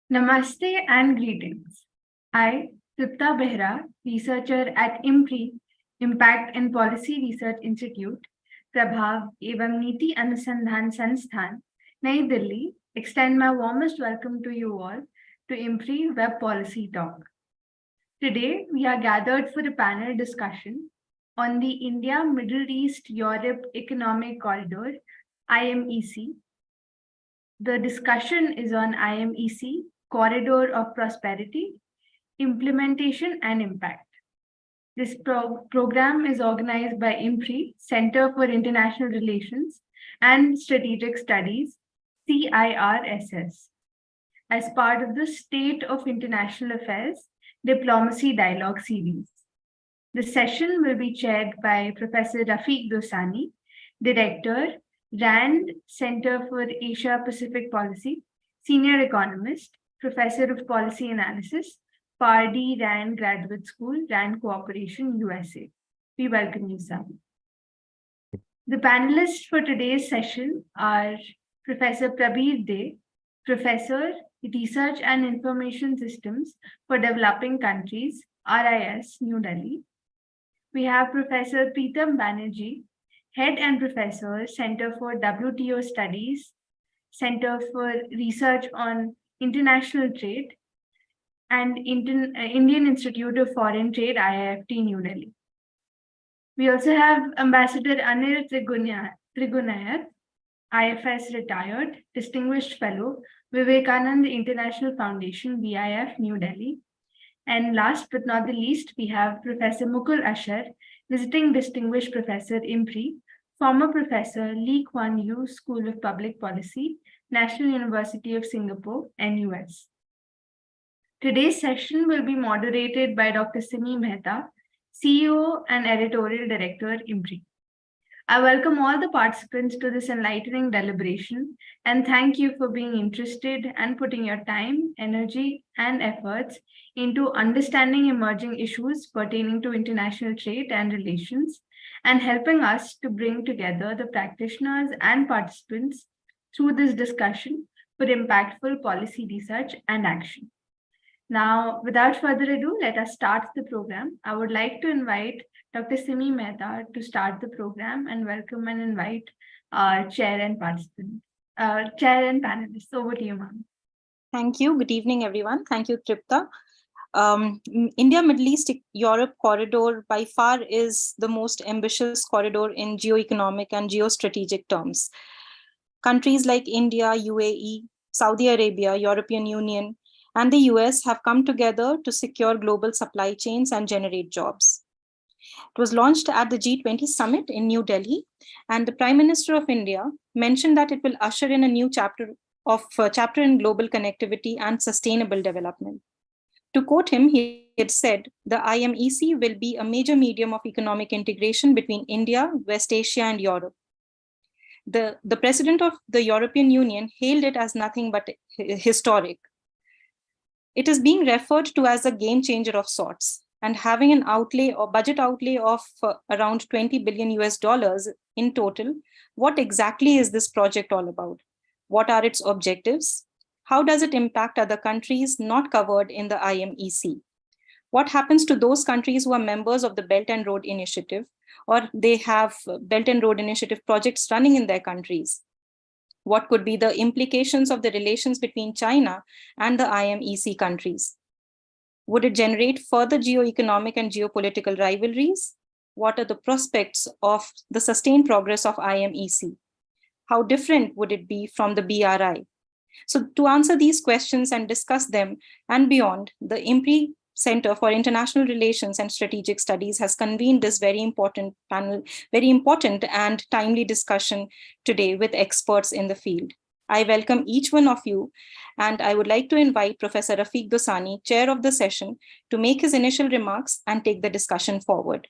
Namaste and greetings. I, Tripta Behra, researcher at IMPRI, Impact and Policy Research Institute, Prabhav एवं नीति अनुसंधान संस्थान, Nai Delhi, extend my warmest welcome to you all to IMPRI Web Policy Talk. Today, we are gathered for a panel discussion on the India Middle East Europe Economic Corridor, IMEC. The discussion is on IMEC, Corridor of Prosperity, Implementation and Impact. This program is organized by IMPRI, Center for International Relations and Strategic Studies, CIRSS, as part of the State of International Affairs Diplomacy Dialogue Series. The session will be chaired by Professor Rafiq Dossani, Director, RAND Center for Asia Pacific Policy, Senior Economist, Professor of Policy Analysis, Pardee RAND Graduate School, RAND Cooperation, USA. We welcome you, sir. The panelists for today's session are Professor Prabir, Professor, Research and Information Systems for Developing Countries, RIS, New Delhi. We have Professor Preetam Banerjee, Head and Professor, Center for WTO Studies, Center for Research on International Trade, and Indian Institute of Foreign Trade, IIFT, New Delhi. We also have Ambassador Anil Trigunayar, IFS retired, Distinguished Fellow, Vivekananda International Foundation, VIF, New Delhi. And last but not the least, we have Professor Mukul Ashar, Visiting Distinguished Professor, IMPRI, former Professor, Lee Kuan Yew School of Public Policy, National University of Singapore, NUS. Today's session will be moderated by Dr. Simi Mehta, CEO and Editorial Director, IMPRI. I welcome all the participants to this enlightening deliberation and thank you for being interested and putting your time, energy, and efforts into understanding emerging issues pertaining to international trade and relations and helping us to bring together the practitioners and participants through this discussion for impactful policy research and action. Now, without further ado, let us start the program. I would like to invite Dr. Simi Mehta to start the program and welcome and invite our chair and participants, chair and panelists. Over to you, ma'am. Thank you. Good evening, everyone. Thank you, Tripta. India Middle East Europe corridor by far is the most ambitious corridor in geoeconomic and geostrategic terms. Countries like India, UAE, Saudi Arabia, European Union, and the US have come together to secure global supply chains and generate jobs. It was launched at the G20 summit in New Delhi, and the Prime Minister of India mentioned that it will usher in a new chapter in global connectivity and sustainable development. To quote him, he had said, the IMEC will be a major medium of economic integration between India, West Asia, and Europe. The President of the European Union hailed it as nothing but historic. It is being referred to as a game changer of sorts, and having an outlay or budget outlay of around $20 billion in total. What exactly is this project all about? What are its objectives? How does it impact other countries not covered in the IMEC? What happens to those countries who are members of the Belt and Road Initiative, or they have Belt and Road Initiative projects running in their countries? What could be the implications of the relations between China and the IMEC countries? Would it generate further geoeconomic and geopolitical rivalries? What are the prospects of the sustained progress of IMEC? How different would it be from the BRI? So to answer these questions and discuss them and beyond, the IMPRI Center for International Relations and Strategic Studies has convened this very important panel, very important and timely discussion today with experts in the field. I welcome each one of you, and I would like to invite Professor Rafiq Dossani, chair of the session, to make his initial remarks and take the discussion forward.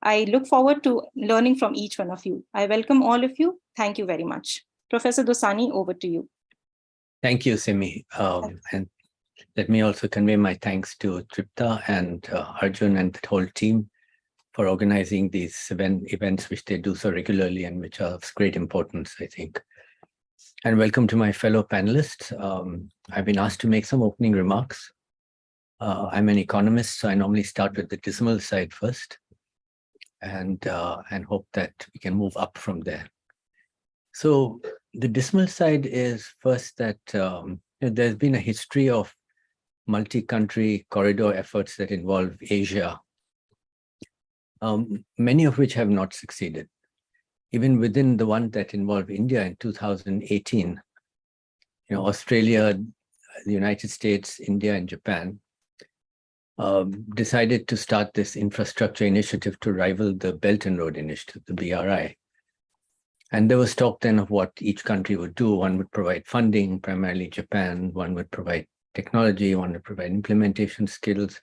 I look forward to learning from each one of you. I welcome all of you. Thank you very much. Professor Dossani, over to you. Thank you, Simi. And let me also convey my thanks to Tripta and Arjun and the whole team for organizing these events, which they do so regularly and which are of great importance, I think. and welcome to my fellow panelists. I've been asked to make some opening remarks. I'm an economist, so I normally start with the dismal side first, and hope that we can move up from there. So the dismal side is first that there's been a history of multi-country corridor efforts that involve Asia, many of which have not succeeded. Even within the one that involved India in 2018, Australia, the United States, India, and Japan decided to start this infrastructure initiative to rival the Belt and Road Initiative, the BRI. And there was talk then of what each country would do. One would provide funding, primarily Japan. One would provide technology. One would provide implementation skills.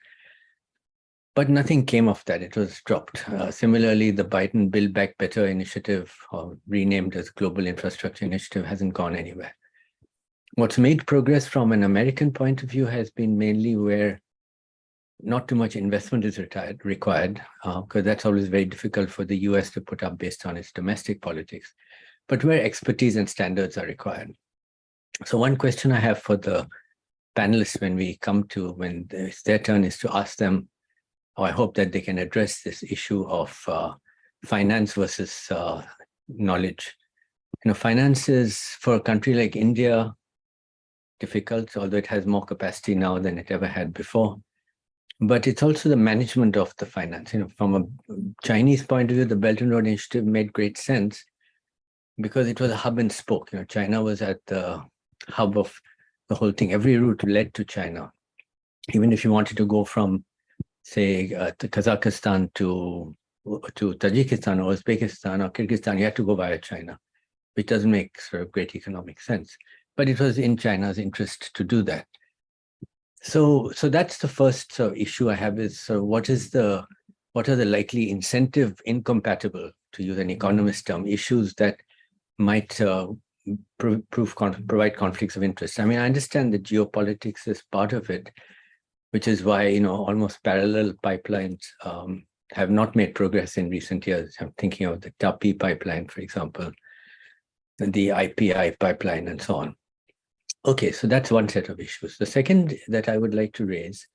But nothing came of that. It was dropped. Similarly, the Biden Build Back Better initiative, renamed as Global Infrastructure Initiative, hasn't gone anywhere. What's made progress from an American point of view has been mainly where not too much investment is required, because that's always very difficult for the US to put up based on its domestic politics, but where expertise and standards are required. So one question I have for the panelists when it's their turn is to ask them, I hope that they can address this issue of finance versus knowledge. Finance is, for a country like India, difficult, although it has more capacity now than it ever had before. But it's also the management of the finance. From a Chinese point of view, the Belt and Road Initiative made great sense because it was a hub and spoke. China was at the hub of the whole thing. Every route led to China. Even if you wanted to go from, say, to Kazakhstan to Tajikistan or Uzbekistan or Kyrgyzstan, you had to go via China, which doesn't make sort of great economic sense. But it was in China's interest to do that. So that's the first issue I have is, what are the likely incompatible, to use an economist term, issues that might provide conflicts of interest? I mean, I understand that geopolitics is part of it, which is why, almost parallel pipelines have not made progress in recent years. I'm thinking of the TAPI pipeline, for example, and the IPI pipeline and so on. Okay, so that's one set of issues. The second that I would like to raise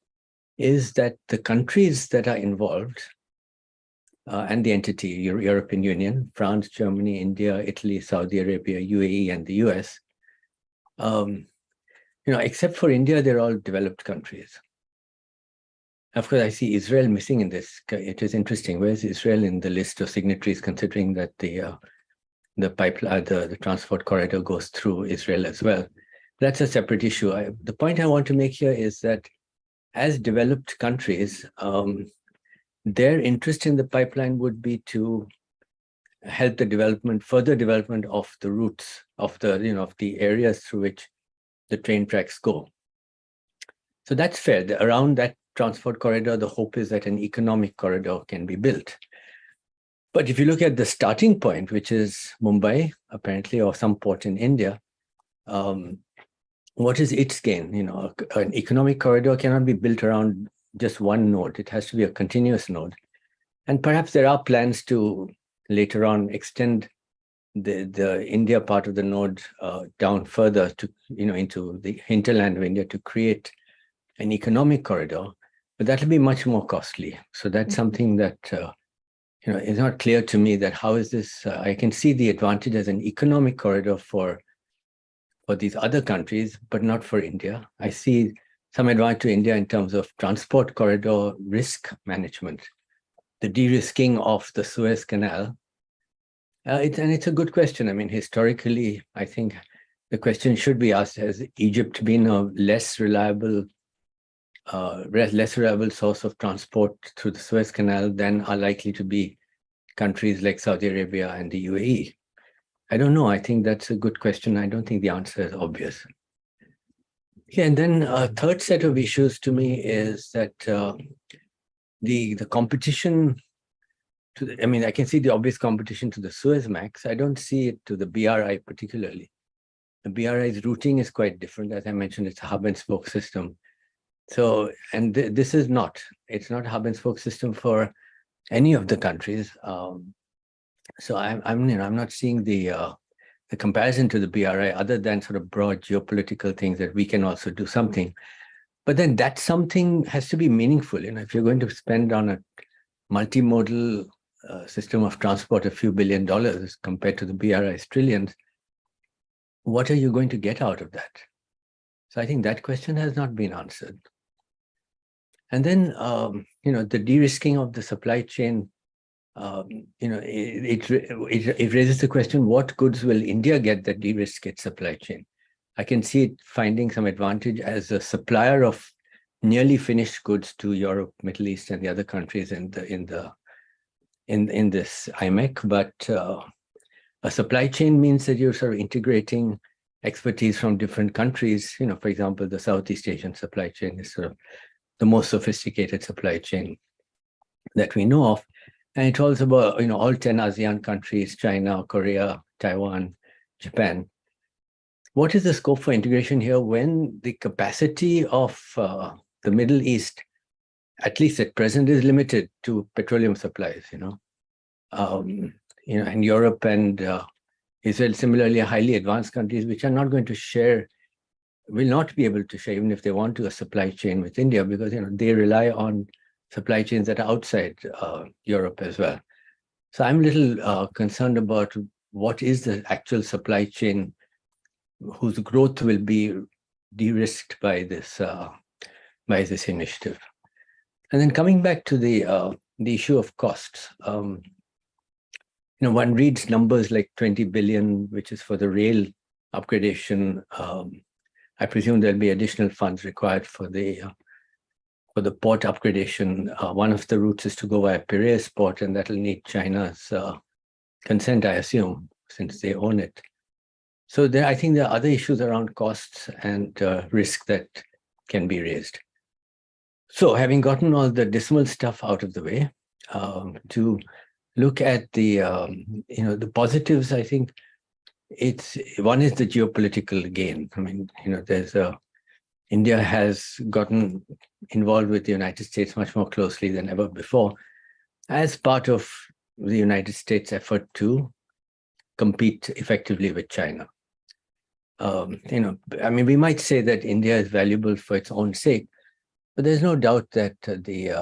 is that the countries that are involved and the entity, European Union, France, Germany, India, Italy, Saudi Arabia, UAE, and the US, except for India, they're all developed countries. Of course, I see Israel missing in this. It is interesting. Where's Israel in the list of signatories, considering that the pipeline, the transport corridor goes through Israel as well? That's a separate issue. The point I want to make here is that as developed countries, their interest in the pipeline would be to help the further development of the routes of the areas through which the train tracks go. So that's fair. Around that transport corridor, the hope is that an economic corridor can be built. But if you look at the starting point, which is Mumbai, apparently, or some port in India, what is its gain? An economic corridor cannot be built around just one node. It has to be a continuous node. And perhaps there are plans to later on extend the India part of the node down further to, into the hinterland of India to create an economic corridor, but that will be much more costly. So that's something that, is not clear to me that how is this, I can see the advantage as an economic corridor for these other countries, but not for India. I see some advantage to India in terms of transport corridor risk management, the de-risking of the Suez Canal. And it's a good question. I mean, historically, I think the question should be asked, has Egypt been a less reliable source of transport through the Suez Canal than are likely to be countries like Saudi Arabia and the UAE? I don't know. I think that's a good question. I don't think the answer is obvious. Yeah, and then a third set of issues to me is that the competition I can see the obvious competition to the Suezmax. I don't see it to the BRI particularly. The BRI's routing is quite different. As I mentioned, it's a hub and spoke system. So, and this is not. It's not a hub and spoke system for any of the countries. So I'm not seeing the the comparison to the BRI, other than sort of broad geopolitical things that we can also do something. But then that something has to be meaningful. If you're going to spend on a multimodal system of transport a few $1 billion compared to the BRI's trillions, what are you going to get out of that? So I think that question has not been answered. And then, the de-risking of the supply chain, it raises the question, what goods will India get that de-risk its supply chain? I can see it finding some advantage as a supplier of nearly finished goods to Europe, Middle East, and the other countries in this IMEC. But a supply chain means that you're sort of integrating expertise from different countries. For example, the Southeast Asian supply chain is sort of the most sophisticated supply chain that we know of. And it's also about, all 10 ASEAN countries, China, Korea, Taiwan, Japan. What is the scope for integration here when the capacity of the Middle East, at least at present, is limited to petroleum supplies, and Europe and Israel similarly are highly advanced countries which are not going to share, will not be able to share, even if they want to, a supply chain with India, because they rely on supply chains that are outside Europe as well. So I'm a little concerned about what is the actual supply chain whose growth will be de-risked by this initiative. And then coming back to the issue of costs, one reads numbers like 20 billion, which is for the rail upgradation. I presume there'll be additional funds required for the port upgradation. One of the routes is to go via Piraeus port, and that'll need China's consent, I assume, since they own it. So I think there are other issues around costs and risk that can be raised. So having gotten all the dismal stuff out of the way, to look at the the positives, I think one is the geopolitical gain. I mean, India has gotten involved with the United States much more closely than ever before, as part of the United States' effort to compete effectively with China. We might say that India is valuable for its own sake, but there's no doubt that the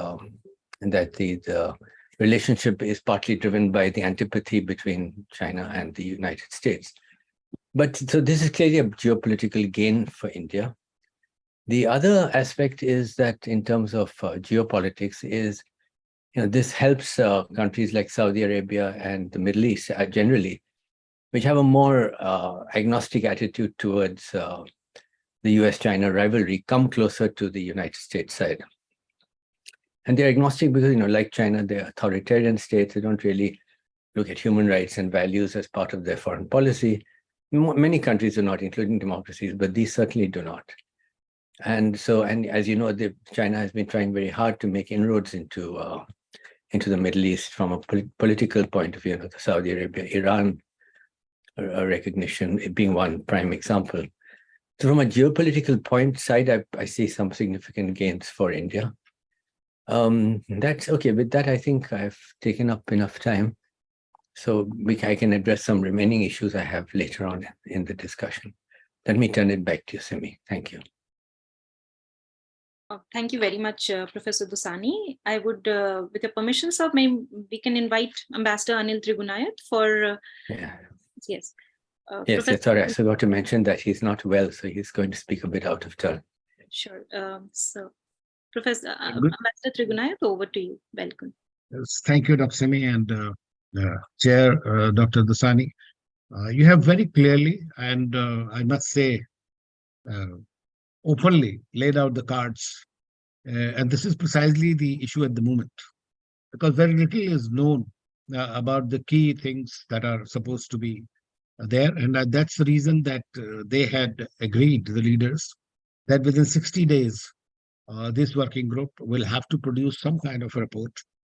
relationship is partly driven by the antipathy between China and the United States. But so this is clearly a geopolitical gain for India. The other aspect is that in terms of geopolitics is, this helps countries like Saudi Arabia and the Middle East generally, which have a more agnostic attitude towards the US-China rivalry, come closer to the United States side. And they're agnostic because, like China, they're authoritarian states. They don't really look at human rights and values as part of their foreign policy. Many countries do not, including democracies, but these certainly do not. And so, and as you know, China has been trying very hard to make inroads into the Middle East from a political point of view. The Saudi Arabia, Iran recognition being one prime example. So from a geopolitical side, I see some significant gains for India. That's okay. With that, I think I've taken up enough time. So I can address some remaining issues I have later on in the discussion. Let me turn it back to you, Simi. Thank you. Thank you very much, Professor Dossani. I would, with your permission, sir, we can invite Ambassador Anil Trigunayat for... Yes. Yes, sorry, I forgot to mention that he's not well, so he's going to speak a bit out of turn. Sure. So, Professor Ambassador Trigunayat, over to you. Welcome. Yes, thank you, Dr. Simi, and Chair, Dr. Dossani. You have very clearly, and I must say, openly laid out the cards. And this is precisely the issue at the moment, because very little is known about the key things that are supposed to be there. And that's the reason that they had agreed, the leaders, that within 60 days, this working group will have to produce some kind of a report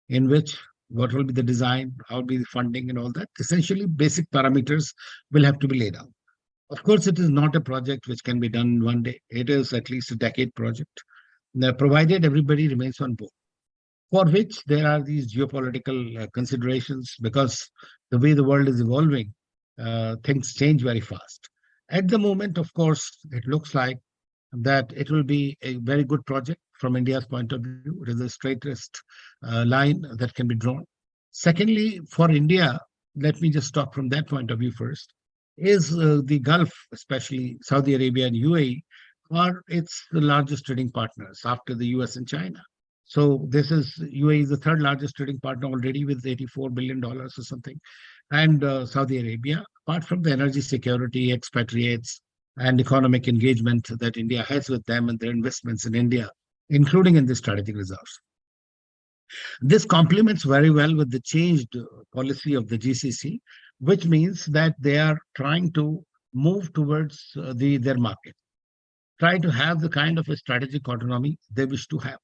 in which what will be the design, how will be the funding and all that. Essentially, basic parameters will have to be laid out. Of course, it is not a project which can be done in one day. It is at least a decade project, provided everybody remains on board, for which there are these geopolitical considerations, because the way the world is evolving, things change very fast. At the moment, of course, it looks like that it will be a very good project from India's point of view. It is the straightest line that can be drawn. Secondly, for India, let me just talk from that point of view first, is the Gulf, especially Saudi Arabia and UAE, are its the largest trading partners after the US and China. So this is UAE is the third largest trading partner already with $84 billion or something. And Saudi Arabia, apart from the energy security, expatriates, and economic engagement that India has with them and their investments in India, including in the strategic reserves. This complements very well with the changed policy of the GCC, which means that they are trying to move towards their market, trying to have the kind of a strategic autonomy they wish to have.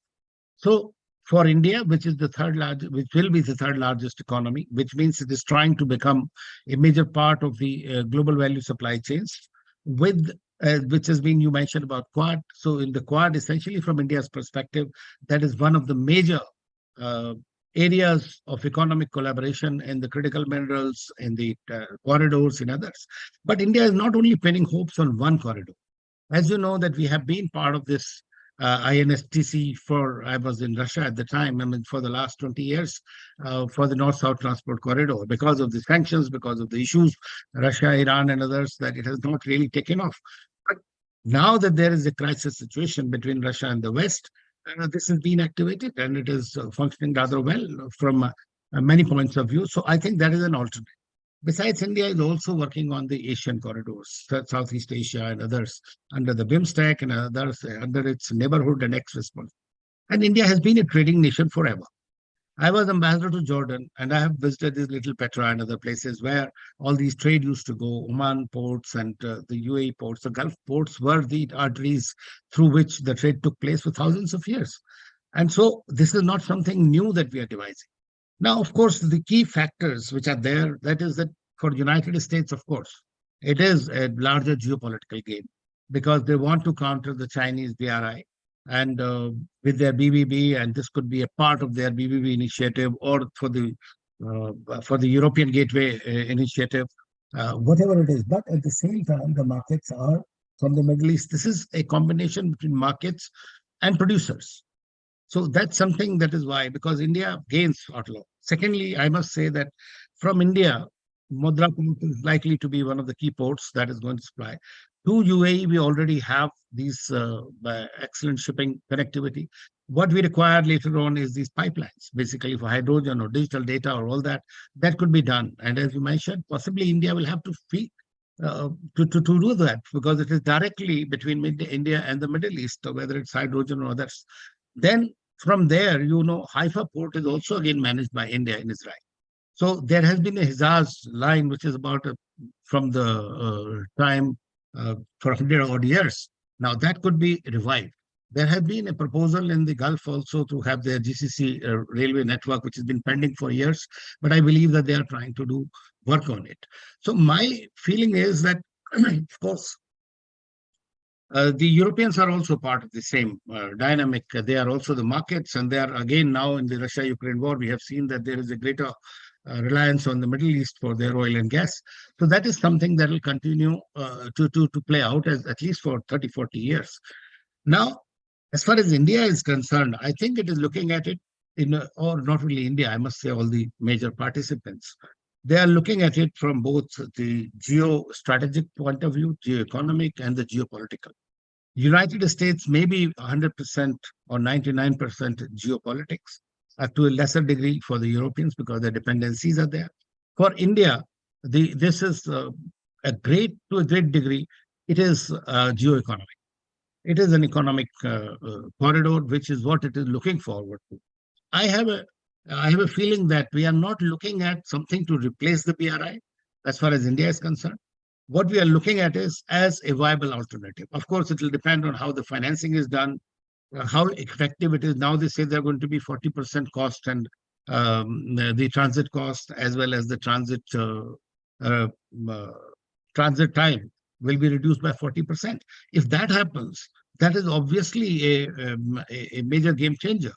So for India, which is the third largest, which will be the third largest economy, which means it is trying to become a major part of the global value supply chains, with which has been, you mentioned about Quad. So in the Quad, essentially from India's perspective, that is one of the major uh, areas of economic collaboration in the critical minerals, in the corridors, and others. But India is not only pinning hopes on one corridor. As you know, that we have been part of this INSTC I was in Russia at the time, I mean, for the last 20 years, for the North-South Transport Corridor, because of the sanctions, because of the issues, Russia, Iran, and others, that it has not really taken off. But now that there is a crisis situation between Russia and the West, this has been activated and it is functioning rather well from many points of view. So I think that is an alternate. Besides, India is also working on the Asian corridors, Southeast Asia and others, under the BIMSTEC and others, under its neighborhood and access point. And India has been a trading nation forever. I was ambassador to Jordan, and I have visited these little Petra and other places where all these trade used to go. Oman ports and the UAE ports, the Gulf ports were the arteries through which the trade took place for thousands of years. And so this is not something new that we are devising. Now, of course, the key factors which are there, that is that for the United States, of course, it is a larger geopolitical game because they want to counter the Chinese BRI and with their BBB, and this could be a part of their BBB initiative or for the European Gateway initiative, whatever it is. But at the same time, the markets are from the Middle East. This is a combination between markets and producers. So that's something that is why, because India gains outlaw. Secondly, I must say that from India, Mudra is likely to be one of the key ports that is going to supply. To UAE, we already have these excellent shipping connectivity. What we require later on is these pipelines, basically for hydrogen or digital data or all that. That could be done. And as you mentioned, possibly India will have to feed to do that because it is directly between India and the Middle East, whether it's hydrogen or others. Then from there, Haifa port is also again managed by India in Israel. So there has been a Hizaz line, which is about from the time for 100 odd years. Now that could be revived. There has been a proposal in the Gulf also to have their GCC railway network, which has been pending for years, but I believe that they are trying to do work on it. So my feeling is that, of course, the Europeans are also part of the same dynamic. They are also the markets, and they are again now in the Russia-Ukraine war. We have seen that there is a greater reliance on the Middle East for their oil and gas. So that is something that will continue to play out as at least for 30, 40 years. Now, as far as India is concerned, I think it is looking at it or not really India, I must say all the major participants. They are looking at it from both the geostrategic point of view, geoeconomic, and the geopolitical. United States may be 100% or 99% geopolitics, to a lesser degree for the Europeans because their dependencies are there. For India, this is to a great degree, it is geoeconomic. It is an economic corridor, which is what it is looking forward to. I have a feeling that we are not looking at something to replace the BRI as far as India is concerned. What we are looking at is as a viable alternative. Of course, it will depend on how the financing is done, how effective it is. Now they say they're going to be 40% cost and the transit cost as well as the transit time will be reduced by 40%. If that happens, that is obviously a major game changer.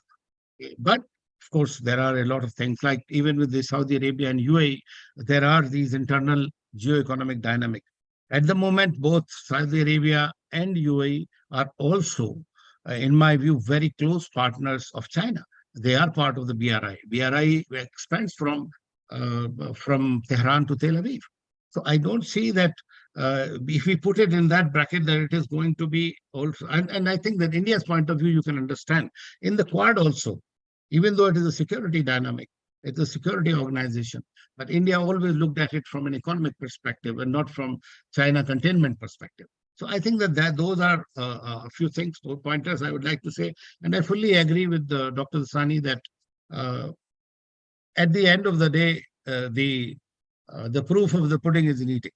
But of course, there are a lot of things like even with the Saudi Arabia and UAE, there are these internal geoeconomic dynamic. At the moment, both Saudi Arabia and UAE are also, in my view, very close partners of China. They are part of the BRI. BRI expands from Tehran to Tel Aviv. So I don't see that if we put it in that bracket, that it is going to be also, and I think that India's point of view, you can understand. In the Quad also, even though it is a security dynamic, it's a security organization, but India always looked at it from an economic perspective and not from China containment perspective. So I think that those are a few things, pointers I would like to say. And I fully agree with Dr. Dossani that at the end of the day, the proof of the pudding is in eating.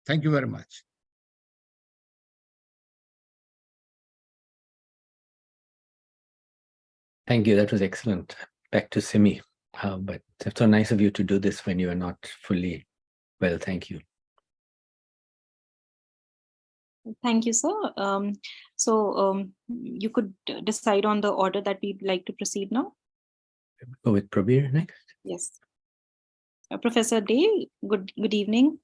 Thank you very much. Thank you. That was excellent. Back to Simi. But it's so nice of you to do this when you are not fully well. Thank you. Thank you, sir. You could decide on the order that we'd like to proceed now. Go with Prabir next. Yes. Professor Day, good evening.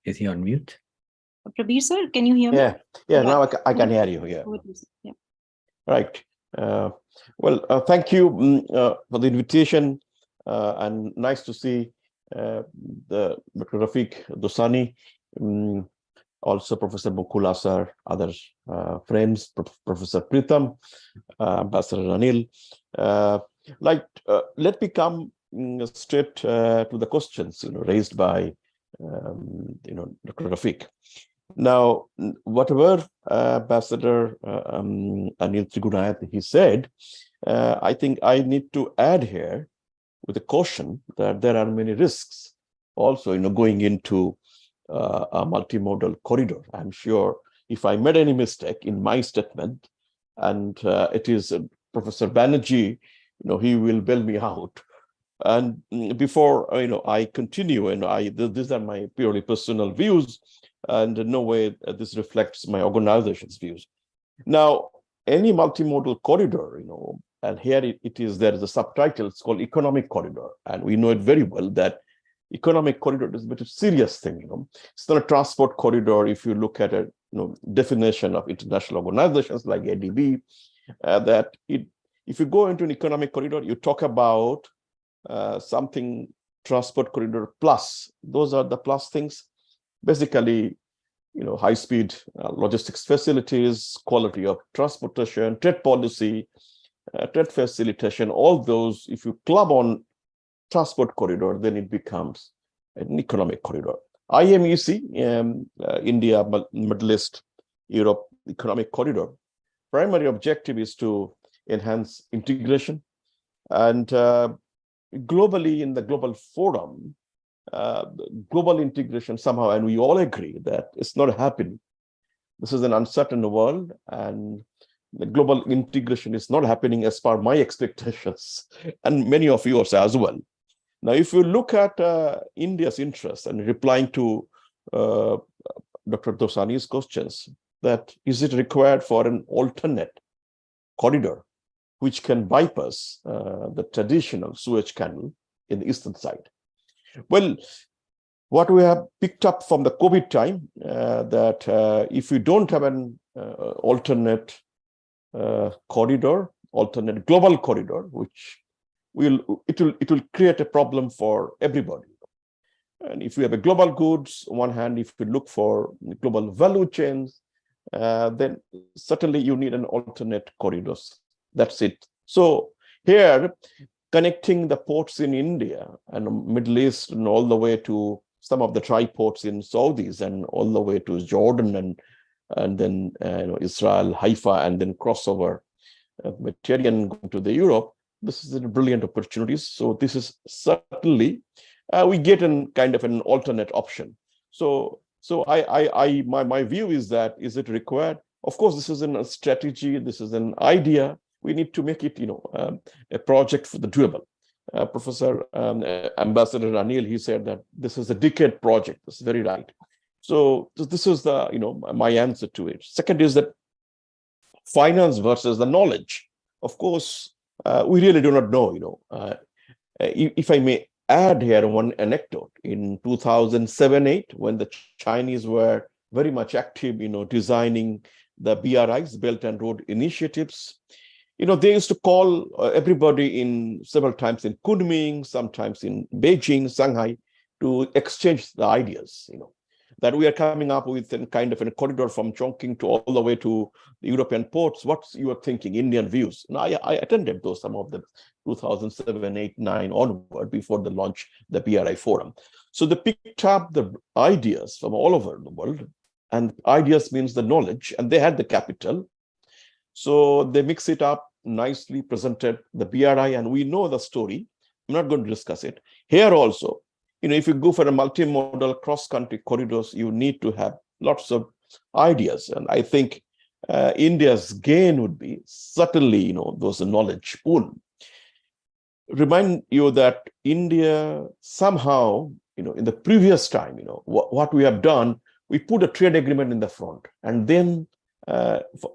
Is he on mute? Prabir, sir, can you hear me? Yeah. Now I can hear you. Yeah. Right. Thank you for the invitation, and nice to see the Dr. Rafiq, Dossani, also Professor Mukula sir, other friends, Professor Pritham, Ambassador Anil. Let me come straight to the questions raised by Dr. Rafiq. Now, whatever Ambassador Anil Trigunayat he said, I think I need to add here with a caution that there are many risks also, going into a multimodal corridor. I'm sure if I made any mistake in my statement, and it is Professor Banerjee, he will bail me out. And before I continue, these are my purely personal views, and in no way this reflects my organization's views. Now, any multimodal corridor, and here there is a subtitle, it's called economic corridor, and we know it very well that economic corridor is a bit of serious thing. It's not a transport corridor. If you look at a definition of international organizations like ADB, if you go into an economic corridor, you talk about something transport corridor plus. Those are the plus things. Basically, high-speed logistics facilities, quality of transportation, trade policy, trade facilitation, all those, if you club on transport corridor, then it becomes an economic corridor. IMEC, India, Middle East, Europe Economic Corridor, primary objective is to enhance integration. And globally, in the global forum, global integration somehow, and we all agree that it's not happening. This is an uncertain world, and the global integration is not happening as per my expectations, and many of yours as well. Now, if you look at India's interest, and replying to Dr. Dossani's questions, that is it required for an alternate corridor which can bypass the traditional Suez Canal in the eastern side? Well, what we have picked up from the COVID time, that if you don't have an alternate corridor, alternate global corridor, which it will create a problem for everybody. And if you have a global goods, on one hand, if you look for global value chains, then certainly you need an alternate corridors. That's it. So here, connecting the ports in India and Middle East and all the way to some of the tri-ports in Saudis and all the way to Jordan and then Israel, Haifa, and then crossover Mediterranean going to the Europe. This is a brilliant opportunity. So this is certainly we get in kind of an alternate option. So my view is that, is it required? Of course, this is a strategy. This is an idea. We need to make it, a project for the doable. Professor Ambassador Anil, he said that this is a decade project. That's very right. So this is the, my answer to it. Second is that finance versus the knowledge. Of course, we really do not know, if I may add here one anecdote. In 2007-8, when the Chinese were very much active, designing the BRIs, Belt and Road Initiatives, they used to call everybody in several times in Kunming, sometimes in Beijing, Shanghai, to exchange the ideas, that we are coming up with a kind of a corridor from Chongqing to all the way to the European ports. What's your thinking, Indian views? And I attended those, some of them, 2007, 8, 9 onward, before the launch, the BRI forum. So they picked up the ideas from all over the world, and ideas means the knowledge, and they had the capital. So they mix it up nicely, presented the BRI, and we know the story. I'm not going to discuss it. Here also, if you go for a multimodal cross-country corridors, you need to have lots of ideas. And I think India's gain would be certainly, those knowledge pool. Remind you that India somehow, in the previous time, what we have done, we put a trade agreement in the front, and then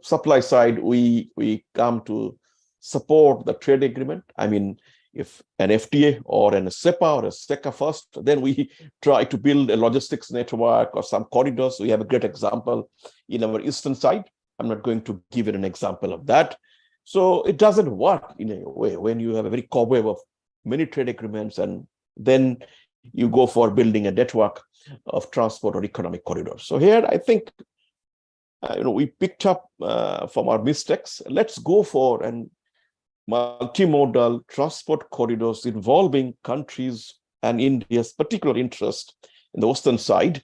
supply side, we come to support the trade agreement. I mean, if an FTA or an SEPA or a SECA first, then we try to build a logistics network or some corridors. We have a great example in our eastern side. I'm not going to give it an example of that. So it doesn't work in a way when you have a very cobweb of many trade agreements, and then you go for building a network of transport or economic corridors. So here, I think, we picked up from our mistakes. Let's go for an multimodal transport corridors involving countries and India's particular interest in the western side,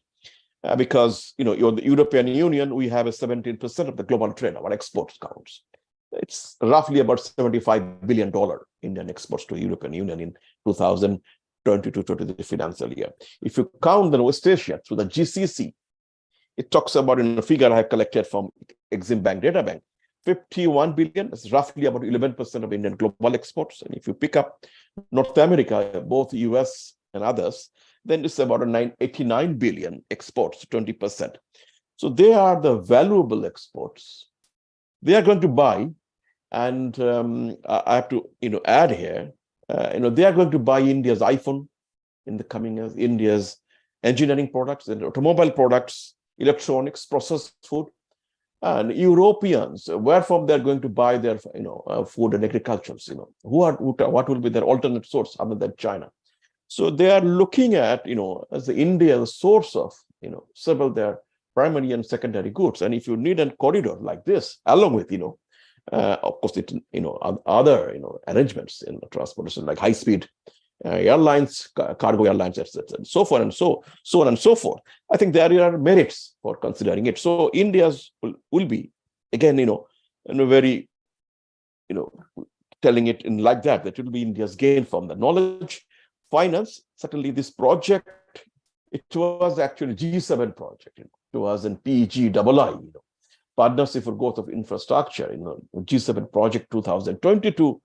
because the European Union, we have a 17% of the global trade. Our exports counts. It's roughly about $75 billion Indian exports to the European Union in 2022-23 financial year. If you count the West Asia through the GCC, it talks about, in a figure I have collected from Exim Bank Data Bank, 51 billion is roughly about 11% of Indian global exports. And if you pick up North America, both US and others, then it's about 89 billion exports, 20%. So they are the valuable exports. They are going to buy, and I have to add here, they are going to buy India's iPhone in the coming years, India's engineering products and automobile products, electronics, processed food. And Europeans, where from they're going to buy their, food and agricultures, what will be their alternate source other than China? So they are looking at, as the India source of, several their primary and secondary goods. And if you need a corridor like this, along with, of course, other, arrangements in transportation, like high-speed airlines, cargo airlines, etc., and so forth and so on and so forth. I think there are merits for considering it. So India's will be, again, in a very, telling it in like that it will be India's gain from the knowledge, finance. Certainly, this project, it was actually G7 project. It was in PGII, Partnership for Growth of Infrastructure, G7 project 2022.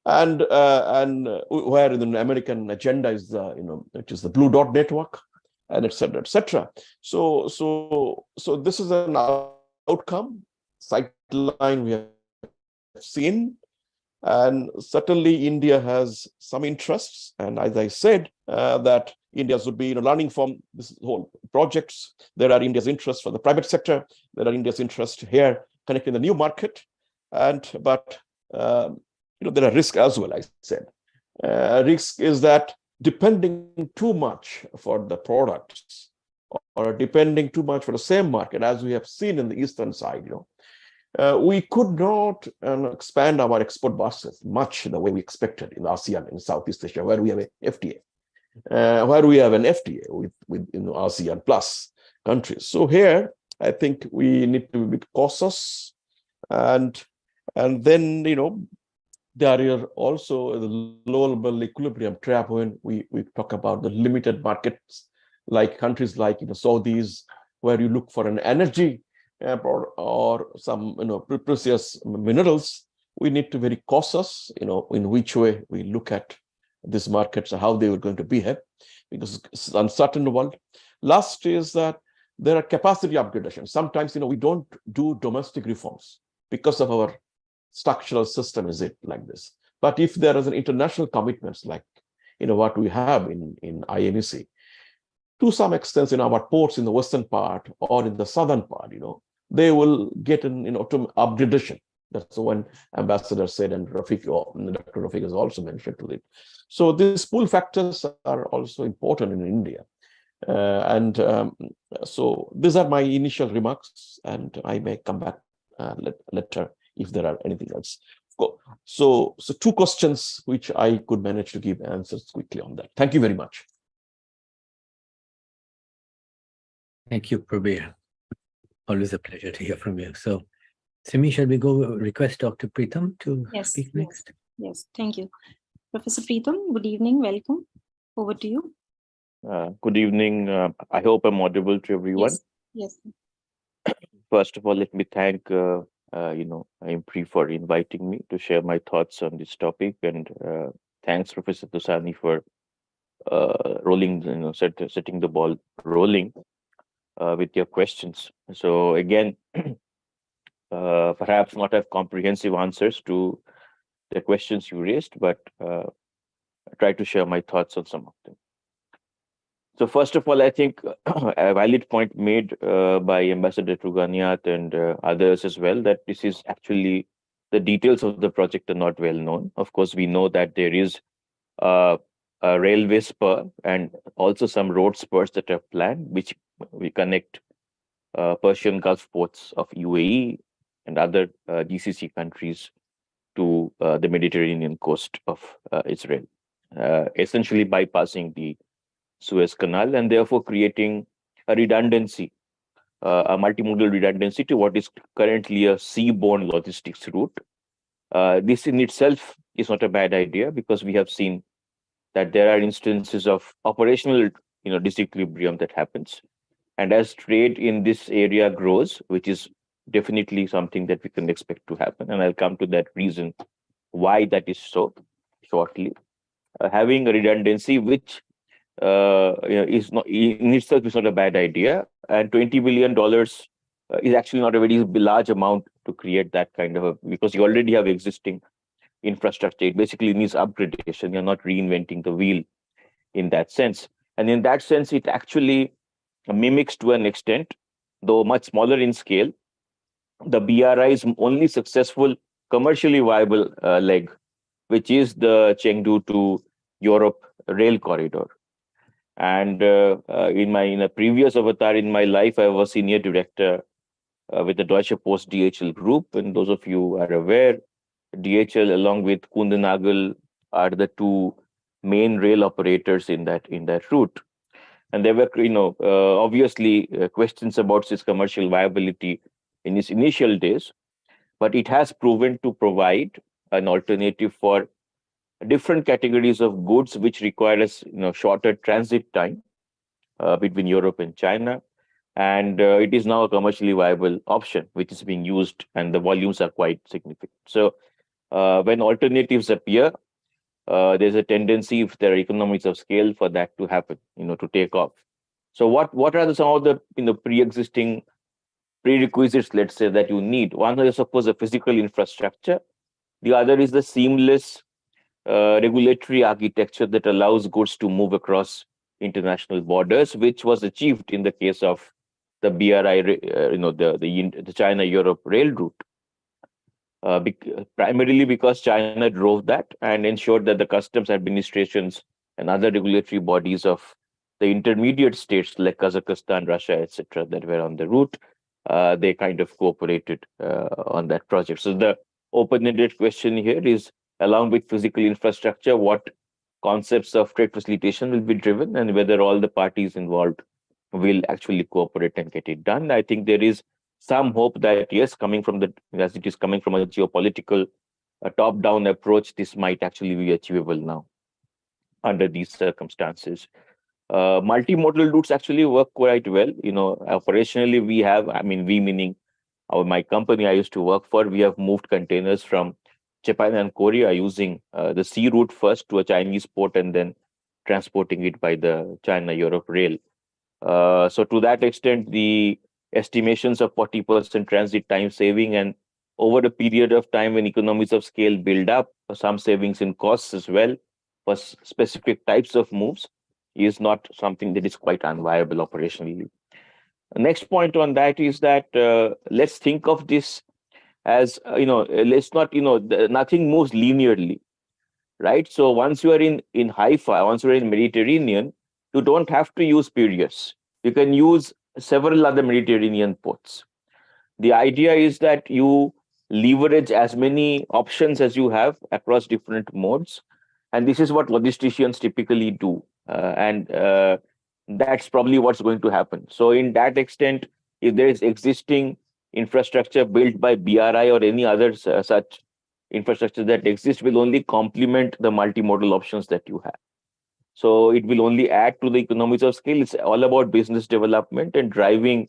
And where in the American agenda is the, which is the Blue Dot Network, and et cetera, et cetera. So this is an outcome, sightline we have seen, and certainly India has some interests. And as I said, that India would be learning from this whole projects. There are India's interests for the private sector. There are India's interests here connecting the new market, but there are risks as well, I said. Risk is that depending too much for the products, or depending too much for the same market, as we have seen in the eastern side, we could not expand our export baskets much the way we expected in ASEAN, in Southeast Asia, where we have an FTA, with ASEAN plus countries. So here, I think we need to be cautious, and then there are also the global equilibrium trap when we talk about the limited markets, like countries like Saudis, where you look for an energy or some precious minerals. We need to be very cautious, in which way we look at these markets, how they were going to behave, because it's an uncertain world. Last is that there are capacity upgradations. Sometimes, we don't do domestic reforms because of our structural system is it like this. But if there is an international commitments like, what we have in IMEC, to some extent, in our ports in the western part or in the southern part, they will get an, to upgradation. That's one ambassador said, and Rafiq, Dr. Rafiq has also mentioned to it. So these pull factors are also important in India. So these are my initial remarks, and I may come back later if there are anything else. So two questions which I could manage to give answers quickly on that. Thank you very much. Thank you, Prabir. Always a pleasure to hear from you. So, Simi, shall we go request Dr. Preetham to speak next? Yes, thank you. Professor Preetham, good evening, welcome. Over to you. Good evening. I hope I'm audible to everyone. Yes. First of all, let me thank IMPRI for inviting me to share my thoughts on this topic, and thanks, Professor Dossani, for setting the ball rolling with your questions. So again, perhaps not have comprehensive answers to the questions you raised, but try to share my thoughts on some of them. So first of all, I think a valid point made by Ambassador Truganiat and others as well, that this is actually, the details of the project are not well known. Of course, we know that there is a railway spur and also some road spurs that are planned, which will connect Persian Gulf ports of UAE and other GCC countries to the Mediterranean coast of Israel, essentially bypassing the Suez Canal, and therefore creating a redundancy, a multimodal redundancy to what is currently a seaborne logistics route. This in itself is not a bad idea, because we have seen that there are instances of operational disequilibrium that happens. And as trade in this area grows, which is definitely something that we can expect to happen, and I'll come to that reason why that is so shortly, having a redundancy which is not in itself is not a bad idea, and $20 billion is actually not a very large amount to create that kind of because you already have existing infrastructure. It basically needs upgradation. You're not reinventing the wheel in that sense, and in that sense, it actually mimics to an extent, though much smaller in scale, the BRI's only successful commercially viable leg, which is the Chengdu to Europe rail corridor. And in a previous avatar in my life, I was senior director with the Deutsche Post DHL group. And those of you who are aware, DHL along with Kundenagel are the two main rail operators in that route. And there were, obviously questions about its commercial viability in its initial days, but it has proven to provide an alternative for different categories of goods which require a shorter transit time between Europe and China, and it is now a commercially viable option which is being used, and the volumes are quite significant. So when alternatives appear, there's a tendency, if there are economies of scale, for that to happen, to take off. So what are some of the pre-existing prerequisites, let's say, that you need? One is, of course, the physical infrastructure. The other is the seamless regulatory architecture that allows goods to move across international borders, which was achieved in the case of the BRI, the China-Europe rail route. Primarily because China drove that and ensured that the customs administrations and other regulatory bodies of the intermediate states like Kazakhstan, Russia, etc., that were on the route, they kind of cooperated on that project. So the open-ended question here is, along with physical infrastructure, what concepts of trade facilitation will be driven, and whether all the parties involved will actually cooperate and get it done. I think there is some hope that, yes, as it is coming from a geopolitical top-down approach, this might actually be achievable now under these circumstances. Multimodal routes actually work quite well. Operationally, we have, we meaning my company I used to work for, we have moved containers from Japan and Korea using the sea route first to a Chinese port and then transporting it by the China-Europe rail. So to that extent, the estimations of 40% transit time saving, and over a period of time when economies of scale build up, some savings in costs as well for specific types of moves, is not something that is quite unviable operationally. Next point on that is that let's think of this as, let's not, nothing moves linearly, right? So once you are in Haifa, once you're in Mediterranean, you don't have to use Piraeus. You can use several other Mediterranean ports. The idea is that you leverage as many options as you have across different modes, and this is what logisticians typically do. And that's probably what's going to happen. So in that extent, if there is existing infrastructure built by BRI or any other such infrastructure that exists, will only complement the multimodal options that you have. So it will only add to the economies of scale. It's all about business development and driving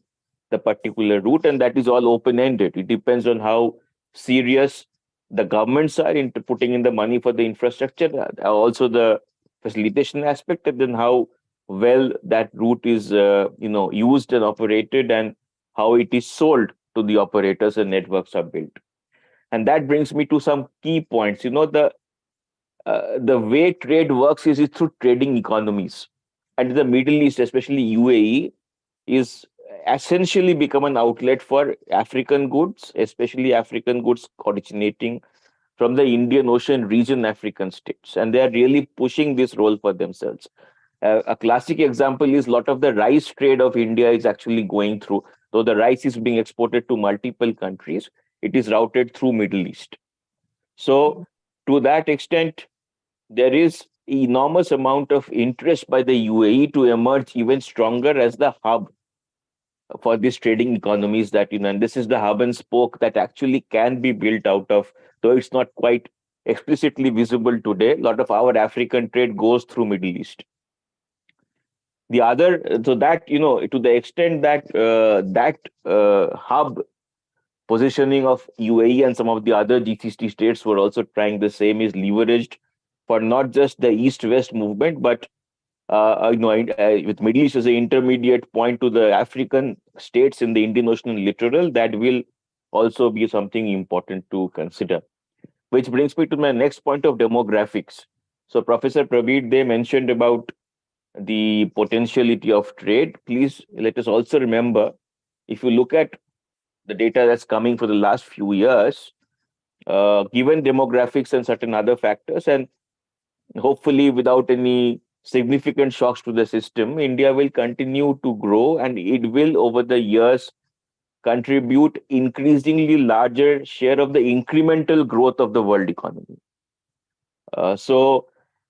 the particular route, and that is all open-ended. It depends on how serious the governments are into putting in the money for the infrastructure, also the facilitation aspect, and then how well that route is used and operated, and how it is sold to the operators and networks are built. And that brings me to some key points. The way trade works is through trading economies, and the Middle East, especially UAE, is essentially become an outlet for African goods, especially African goods originating from the Indian Ocean region African states, and they are really pushing this role for themselves. A classic example is a lot of the rice trade of India is actually going through, though the rice is being exported to multiple countries, it is routed through Middle East. So to that extent, there is enormous amount of interest by the UAE to emerge even stronger as the hub for these trading economies that, and this is the hub and spoke that actually can be built out of, though it's not quite explicitly visible today. A lot of our African trade goes through Middle East. The other, so that, to the extent that hub positioning of UAE and some of the other GCC states were also trying the same, is leveraged for not just the East-West movement, but with Middle East as an intermediate point to the African states in the Indian Ocean littoral, that will also be something important to consider. Which brings me to my next point of demographics. So Professor Prabir, they mentioned about the potentiality of trade. Please let us also remember, if you look at the data that's coming for the last few years, given demographics and certain other factors, and hopefully without any significant shocks to the system, India will continue to grow, and it will over the years contribute increasingly larger share of the incremental growth of the world economy. So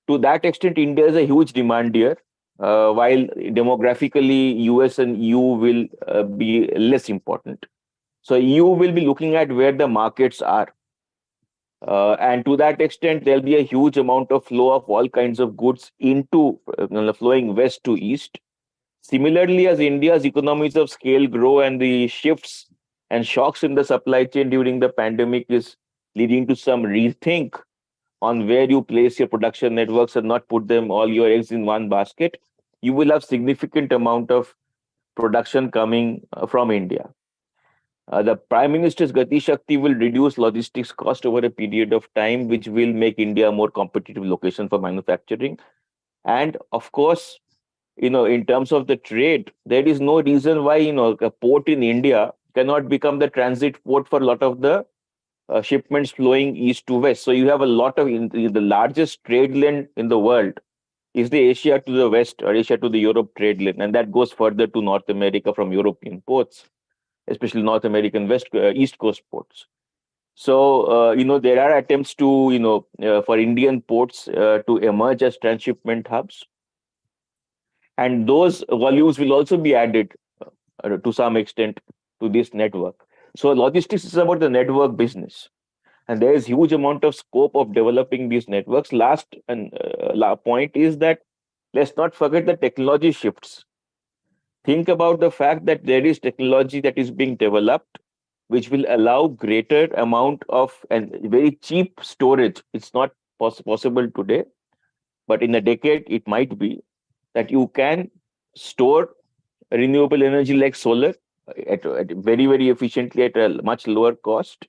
to that extent, India is a huge demander, while demographically US and EU will be less important. So EU will be looking at where the markets are. And to that extent, there'll be a huge amount of flow of all kinds of goods into flowing west to east. Similarly, as India's economies of scale grow and the shifts and shocks in the supply chain during the pandemic is leading to some rethink on where you place your production networks and not put them all your eggs in one basket, you will have significant amount of production coming from India. The Prime Minister's Gati Shakti will reduce logistics cost over a period of time, which will make India a more competitive location for manufacturing. And of course, in terms of the trade, there is no reason why, a port in India cannot become the transit port for a lot of the shipments flowing east to west. So you have a lot of, the largest trade lane in the world is the Asia to the west or Asia to the Europe trade lane. And that goes further to North America from European ports, especially North American East Coast ports. So, there are attempts to, for Indian ports to emerge as transshipment hubs. And those volumes will also be added to some extent to this network. So logistics is about the network business. And there is huge amount of scope of developing these networks. Last point is that let's not forget the technology shifts. Think about the fact that there is technology that is being developed, which will allow greater amount of and very cheap storage. It's not possible today, but in a decade, it might be that you can store renewable energy like solar at very, very efficiently at a much lower cost.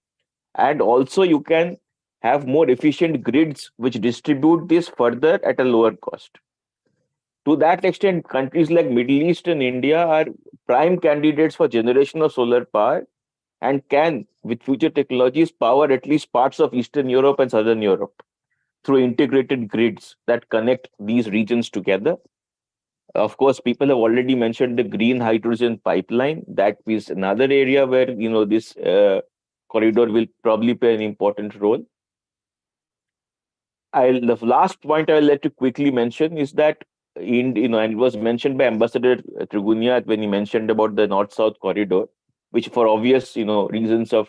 And also you can have more efficient grids which distribute this further at a lower cost. To that extent, countries like Middle East and India are prime candidates for generation of solar power and can, with future technologies, power at least parts of Eastern Europe and Southern Europe through integrated grids that connect these regions together. Of course, people have already mentioned the green hydrogen pipeline. That is another area where this corridor will probably play an important role. The last point I will let you quickly mention is that and it was mentioned by Ambassador Trigunia when he mentioned about the North-South corridor, which for obvious reasons of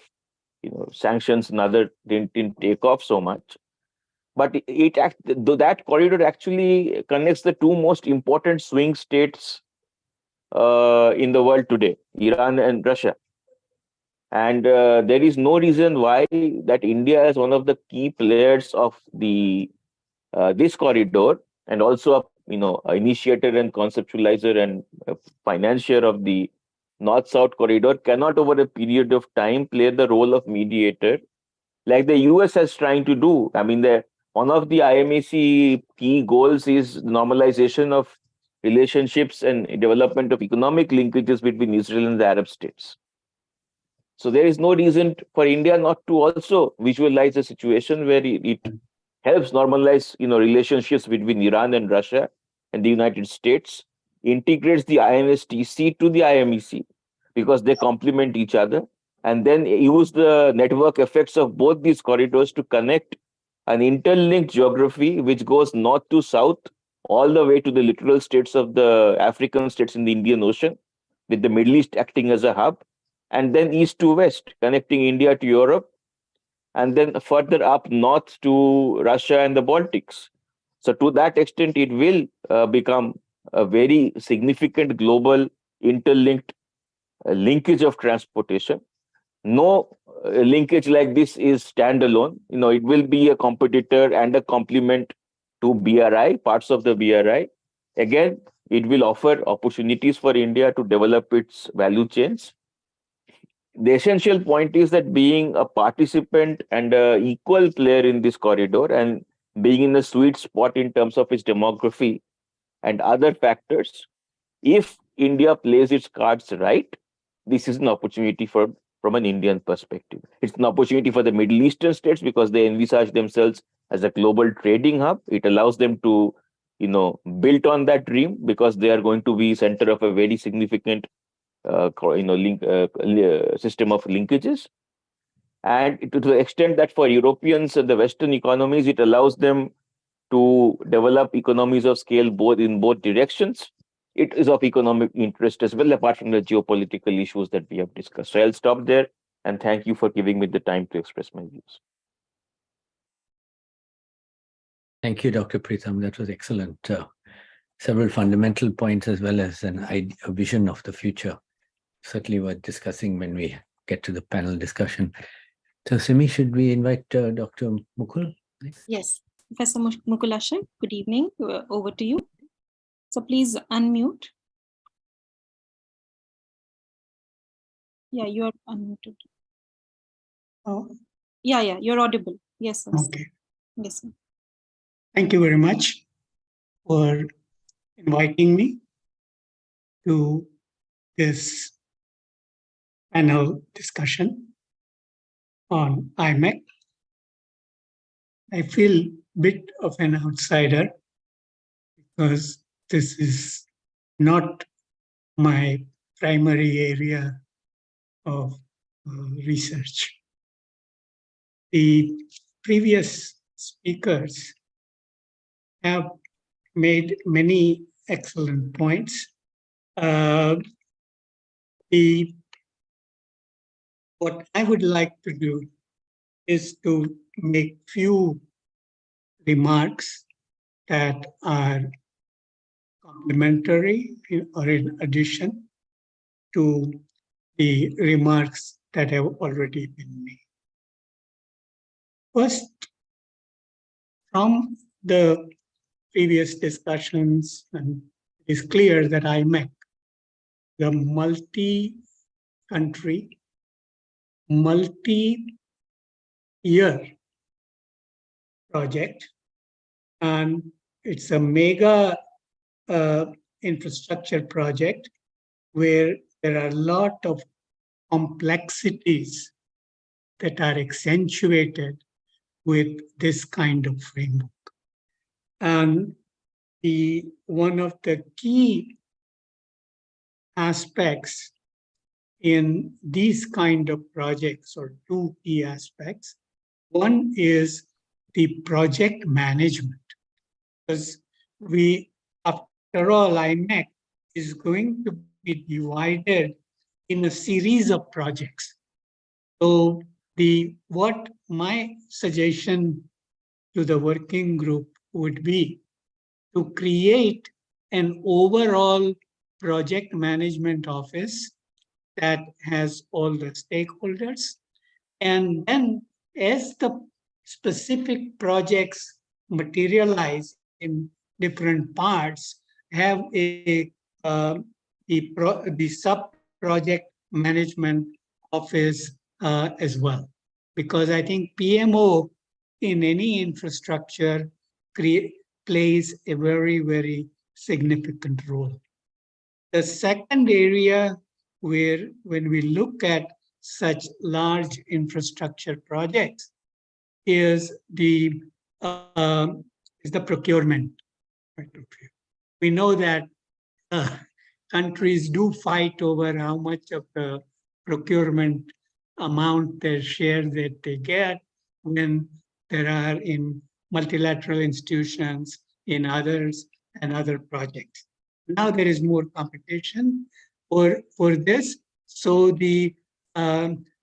sanctions and other didn't take off so much. But that corridor actually connects the two most important swing states in the world today, Iran and Russia. And there is no reason why that India as one of the key players of this corridor, and also a initiator and conceptualizer and financier of the North-South corridor, cannot over a period of time play the role of mediator like the US is trying to do. I mean, one of the IMEC key goals is normalization of relationships and development of economic linkages between Israel and the Arab states. So there is no reason for India not to also visualize a situation where it helps normalize relationships between Iran and Russia and the United States, integrates the IMSTC to the IMEC because they complement each other, and then use the network effects of both these corridors to connect an interlinked geography which goes north to south all the way to the littoral states of the African states in the Indian Ocean, with the Middle East acting as a hub, and then east to west, connecting India to Europe, and then further up north to Russia and the Baltics. So to that extent, it will become a very significant global interlinked linkage of transportation. No linkage like this is standalone. It will be a competitor and a complement to BRI, parts of the BRI. Again, it will offer opportunities for India to develop its value chains. The essential point is that being a participant and an equal player in this corridor and being in a sweet spot in terms of its demography and other factors, if India plays its cards right, this is an opportunity from an Indian perspective. It's an opportunity for the Middle Eastern states because they envisage themselves as a global trading hub. It allows them to, build on that dream because they are going to be center of a very significant system of linkages. And to the extent that for Europeans and the Western economies, it allows them to develop economies of scale in both directions. It is of economic interest as well, apart from the geopolitical issues that we have discussed. So I'll stop there and thank you for giving me the time to express my views. Thank you, Dr. Pritham. That was excellent. Several fundamental points as well as a vision of the future. Certainly worth discussing when we get to the panel discussion. So, Simi, should we invite Dr. Mukul? Yes, Professor Mukulashan, good evening. Over to you. So please unmute. Yeah, you are unmuted. Oh, Yeah, you're audible. Yes, sir. okay. Yes, sir. Thank you very much for inviting me to this panel discussion on IMEC. I feel a bit of an outsider because this is not my primary area of research. The previous speakers have made many excellent points. What I would like to do is to make few remarks that are complementary or in addition to the remarks that have already been made. First, from the previous discussions, and it is clear that IMEC the multi-country, multi-year project, and it's a mega infrastructure project where there are a lot of complexities that are accentuated with this kind of framework. And one of the key aspects in these kind of projects, or two key aspects, one is the project management. Because after all, IMEC is going to be divided in a series of projects. So what my suggestion to the working group would be to create an overall project management office that has all the stakeholders. And then as the specific projects materialize in different parts, have the sub-project management office as well. Because I think PMO in any infrastructure plays a very, very significant role. The second area where, when we look at such large infrastructure projects, is the procurement point of view. We know that countries do fight over how much of the procurement amount, their share that they get when there are in multilateral institutions, in others, and other projects. Now there is more competition for this. So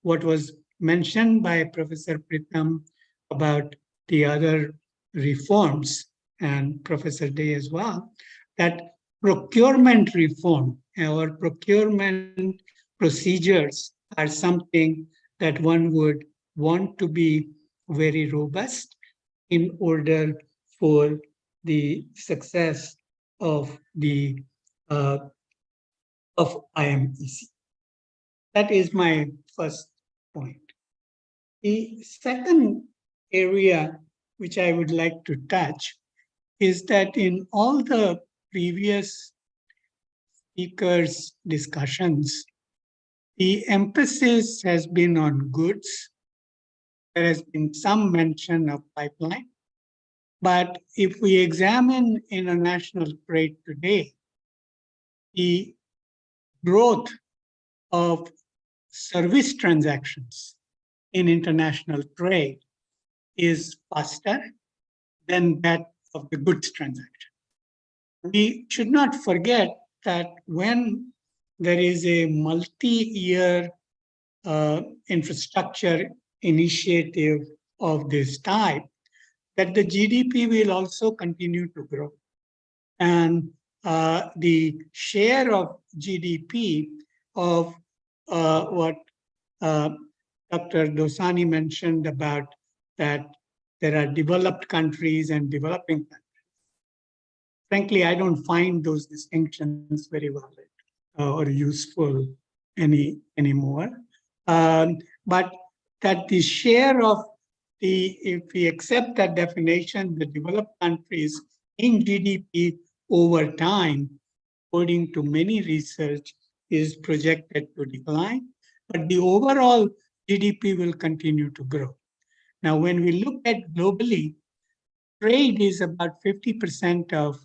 what was mentioned by Professor Pritham about the other reforms, and Professor Day as well, that procurement reform or procurement procedures are something that one would want to be very robust in order for the success of IMEC. That is my first point. The second area which I would like to touch is that in all the previous speakers' discussions, the emphasis has been on goods. There has been some mention of pipeline. But if we examine international trade today, the growth of service transactions in international trade is faster than that of the goods transaction. We should not forget that when there is a multi-year infrastructure initiative of this type, that the GDP will also continue to grow. And the share of GDP of what Dr. Dossani mentioned about that there are developed countries and developing countries. Frankly, I don't find those distinctions very valid or useful anymore. But that the share of if we accept that definition, the developed countries in GDP over time, according to many research, is projected to decline, but the overall GDP will continue to grow. Now, when we look at globally, trade is about 50% of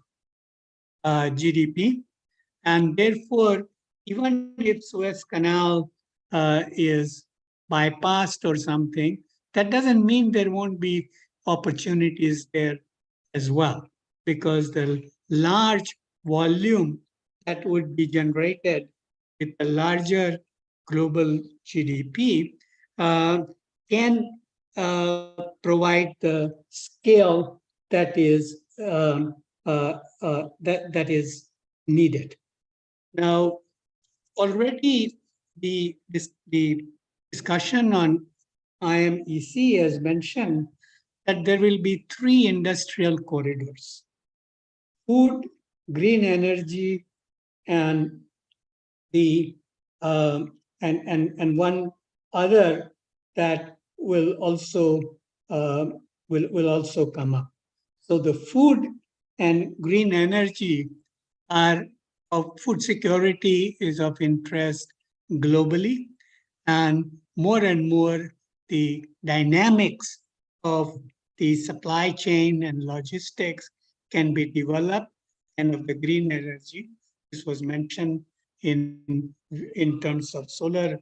GDP, and therefore, even if Suez Canal is bypassed or something, that doesn't mean there won't be opportunities there as well, because the large volume that would be generated with a larger global GDP can provide the scale that is that is needed. Now, already the discussion on IMEC has mentioned that there will be 3 industrial corridors: food, green energy, and and one other that will also come up. So the food and green energy are of food security is of interest globally, and more the dynamics of the supply chain and logistics can be developed, and of the green energy. This was mentioned in terms of solar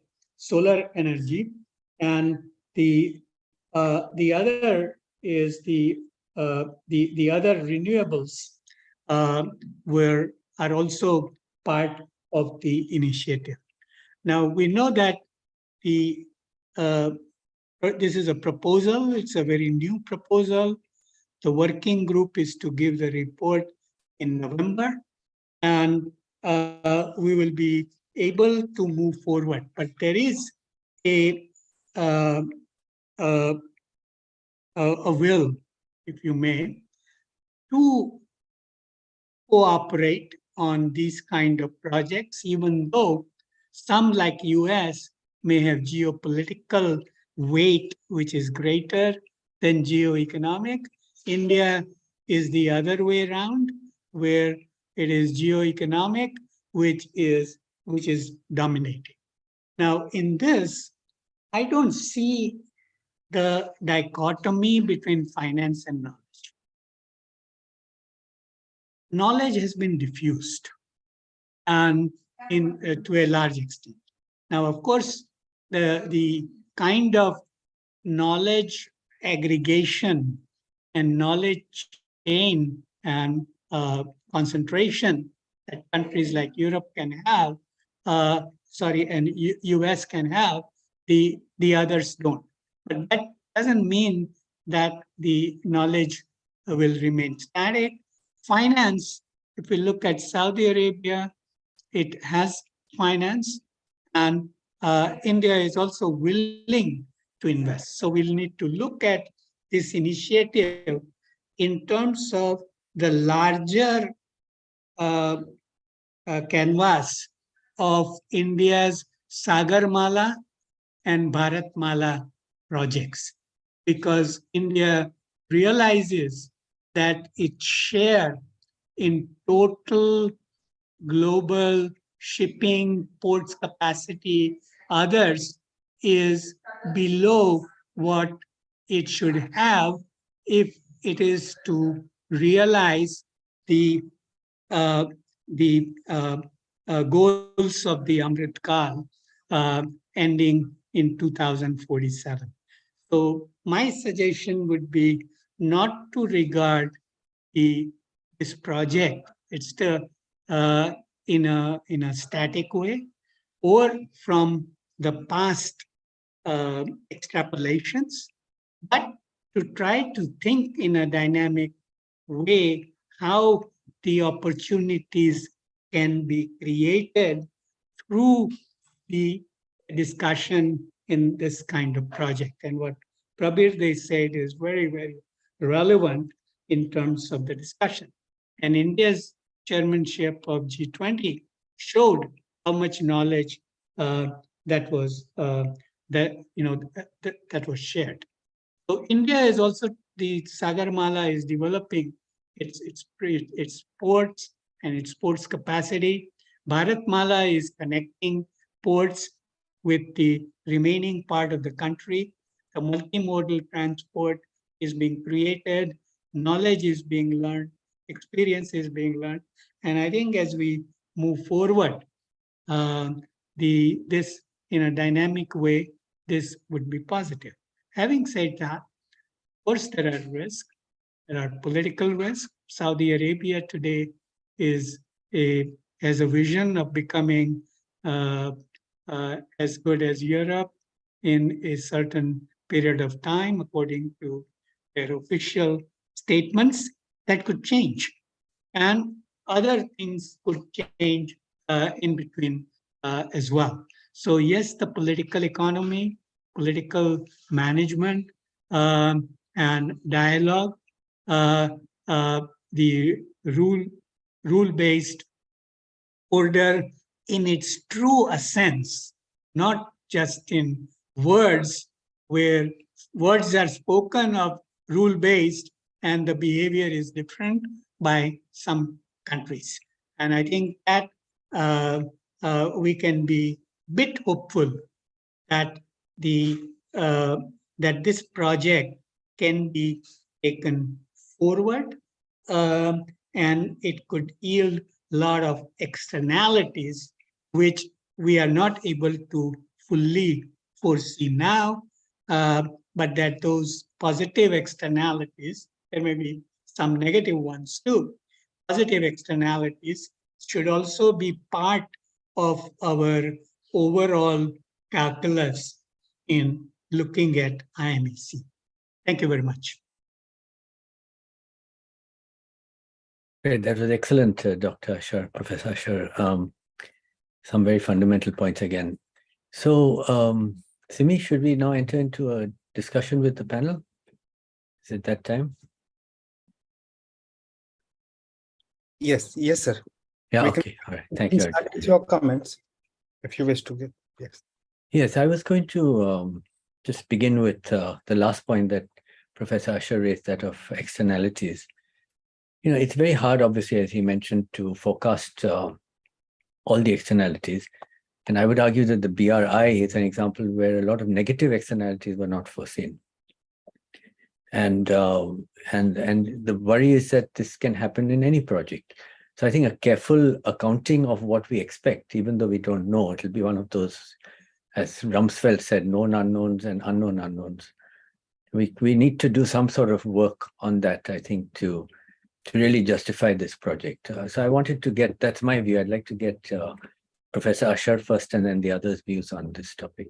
energy, and the other is the other renewables are also part of the initiative. Now we know that the this is a proposal. It's a very new proposal. The working group is to give the report in November, and we will be able to move forward. But there is a will, if you may, to cooperate on these kind of projects, even though some like US may have geopolitical weight, which is greater than geoeconomic. India is the other way around, where it is geoeconomic, which is dominating. Now, in this, I don't see the dichotomy between finance and knowledge. Knowledge has been diffused, and to a large extent. Now, of course, the kind of knowledge aggregation and knowledge chain and concentration that countries like Europe can have, and US can have, the others don't. But that doesn't mean that the knowledge will remain static. Finance, if we look at Saudi Arabia, it has finance, and India is also willing to invest. So we'll need to look at this initiative in terms of the larger canvas of India's Sagarmala and Bharatmala projects, because India realizes that its share in total global shipping, ports capacity, others, is below what it should have if it is to realize the goals of the Amrit Kal ending in 2047. So my suggestion would be not to regard this project, it's in a static way, or from the past extrapolations, but to try to think in a dynamic way how the opportunities can be created through the discussion in this kind of project. And what Prabir they said is very, very relevant in terms of the discussion. And India's chairmanship of G20 showed how much knowledge that was shared. So India is also, the Sagarmala is developing its ports and its ports capacity. Bharatmala is connecting ports with the remaining part of the country. The multimodal transport is being created, knowledge is being learned, experience is being learned. And I think as we move forward, this in a dynamic way, this would be positive. Having said that, of course, there are risks. There are political risks. Saudi Arabia today has a vision of becoming as good as Europe in a certain period of time, according to their official statements. That could change, and other things could change in between as well. So yes, the political economy, political management, and dialogue, the rule-based order in its true essence, not just in words, where words are spoken of rule-based and the behavior is different by some countries. And I think that we can be a bit hopeful that that this project can be taken forward, and it could yield a lot of externalities which we are not able to fully foresee now, but that those positive externalities, there may be some negative ones too, positive externalities should also be part of our overall calculus in looking at IMEC. Thank you very much. Great, that was excellent, Dr. Ashar, Professor Ashar. Some very fundamental points again. So, Simi, should we now enter into a discussion with the panel? Is it that time? Yes, sir. Yeah, We okay, all right, thank can you. start with your comments, if you wish to give. Yes. Yes, I was going to just begin with the last point that Professor Ashar raised, that of externalities. You know, it's very hard, obviously, as he mentioned, to forecast all the externalities. And I would argue that the BRI is an example where a lot of negative externalities were not foreseen. And the worry is that this can happen in any project. So I think a careful accounting of what we expect, even though we don't know, it'll be one of those, as Rumsfeld said, known unknowns and unknown unknowns. We need to do some sort of work on that, I think, to really justify this project. So I wanted to get, that's my view. I'd like to get Professor Ashar first and then the others' views on this topic.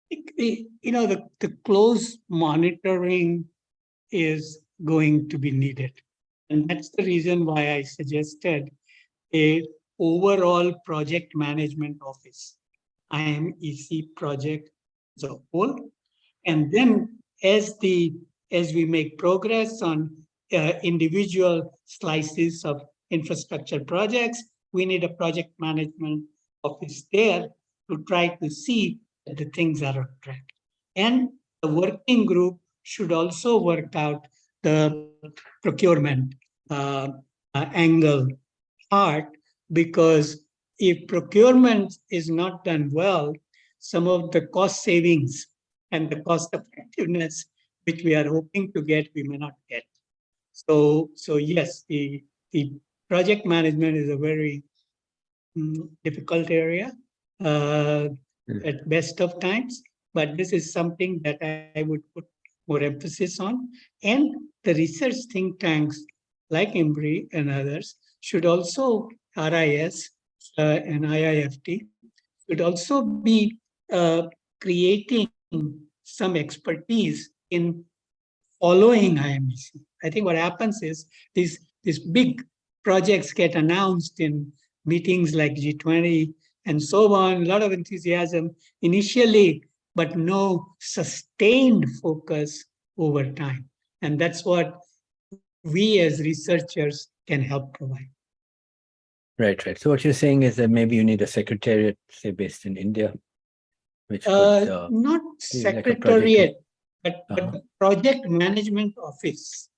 You know, the close monitoring is going to be needed. And that's the reason why I suggested a overall project management office, IMEC project as a whole. And then as we make progress on individual slices of infrastructure projects, we need a project management office there to try to see that the things are on track. And the working group should also work out the procurement angle part, because if procurement is not done well, some of the cost savings and the cost effectiveness which we are hoping to get, we may not get. So yes, the project management is a very difficult area at best of times, but this is something that I would put more emphasis on. And the research think tanks like IMPRI and others should also, RIS and IIFT, should also be creating some expertise in following IMEC. I think what happens is these big projects get announced in meetings like G20 and so on, a lot of enthusiasm initially, but no sustained focus over time. And that's what we as researchers can help provide. Right. So what you're saying is that maybe you need a secretariat, say, based in India, which could not secretariat, like but the project management office,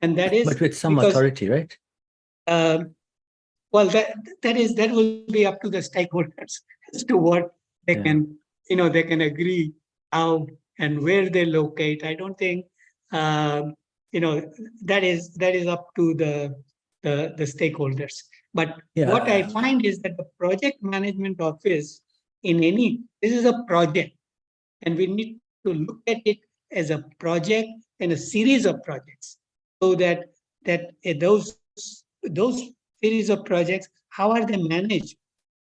and that is, but with some because, authority, right? Well, that will be up to the stakeholders as to what they can, they can agree how and where they locate. I don't think, that is up to the stakeholders. But what I find is that the project management office this is a project, and we need to look at it as a project and a series of projects, so that those series of projects, how are they managed?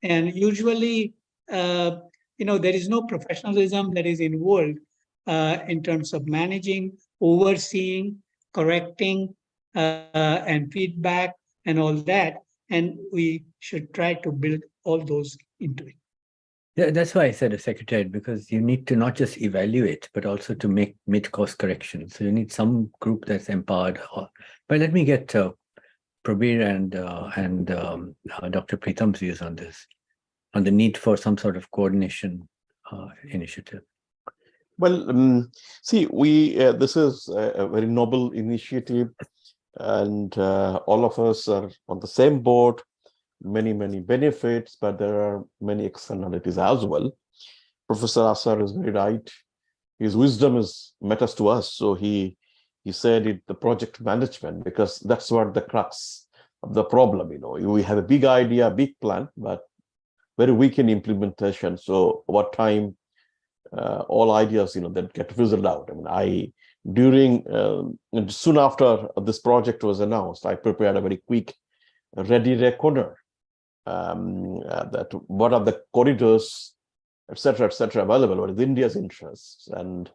And usually, there is no professionalism that is involved in terms of managing, overseeing, correcting, and feedback and all that. And we should try to build all those into it. Yeah, that's why I said a secretariat, because you need to not just evaluate, but also to make mid-course corrections. So you need some group that's empowered. But let me get Prabir and Dr. Pritam's views on this, on the need for some sort of coordination initiative. Well, see, this is a very noble initiative, and all of us are on the same board. Many benefits, but there are many externalities as well. Professor Asar is very right. His wisdom matters to us. So he said the project management, because that's what the crux of the problem. We have a big idea, big plan, but very weak in implementation. So over time, all ideas, that get fizzled out. Soon after this project was announced, I prepared a very quick ready reckoner. That what are the corridors, etc., available, what is India's interests, and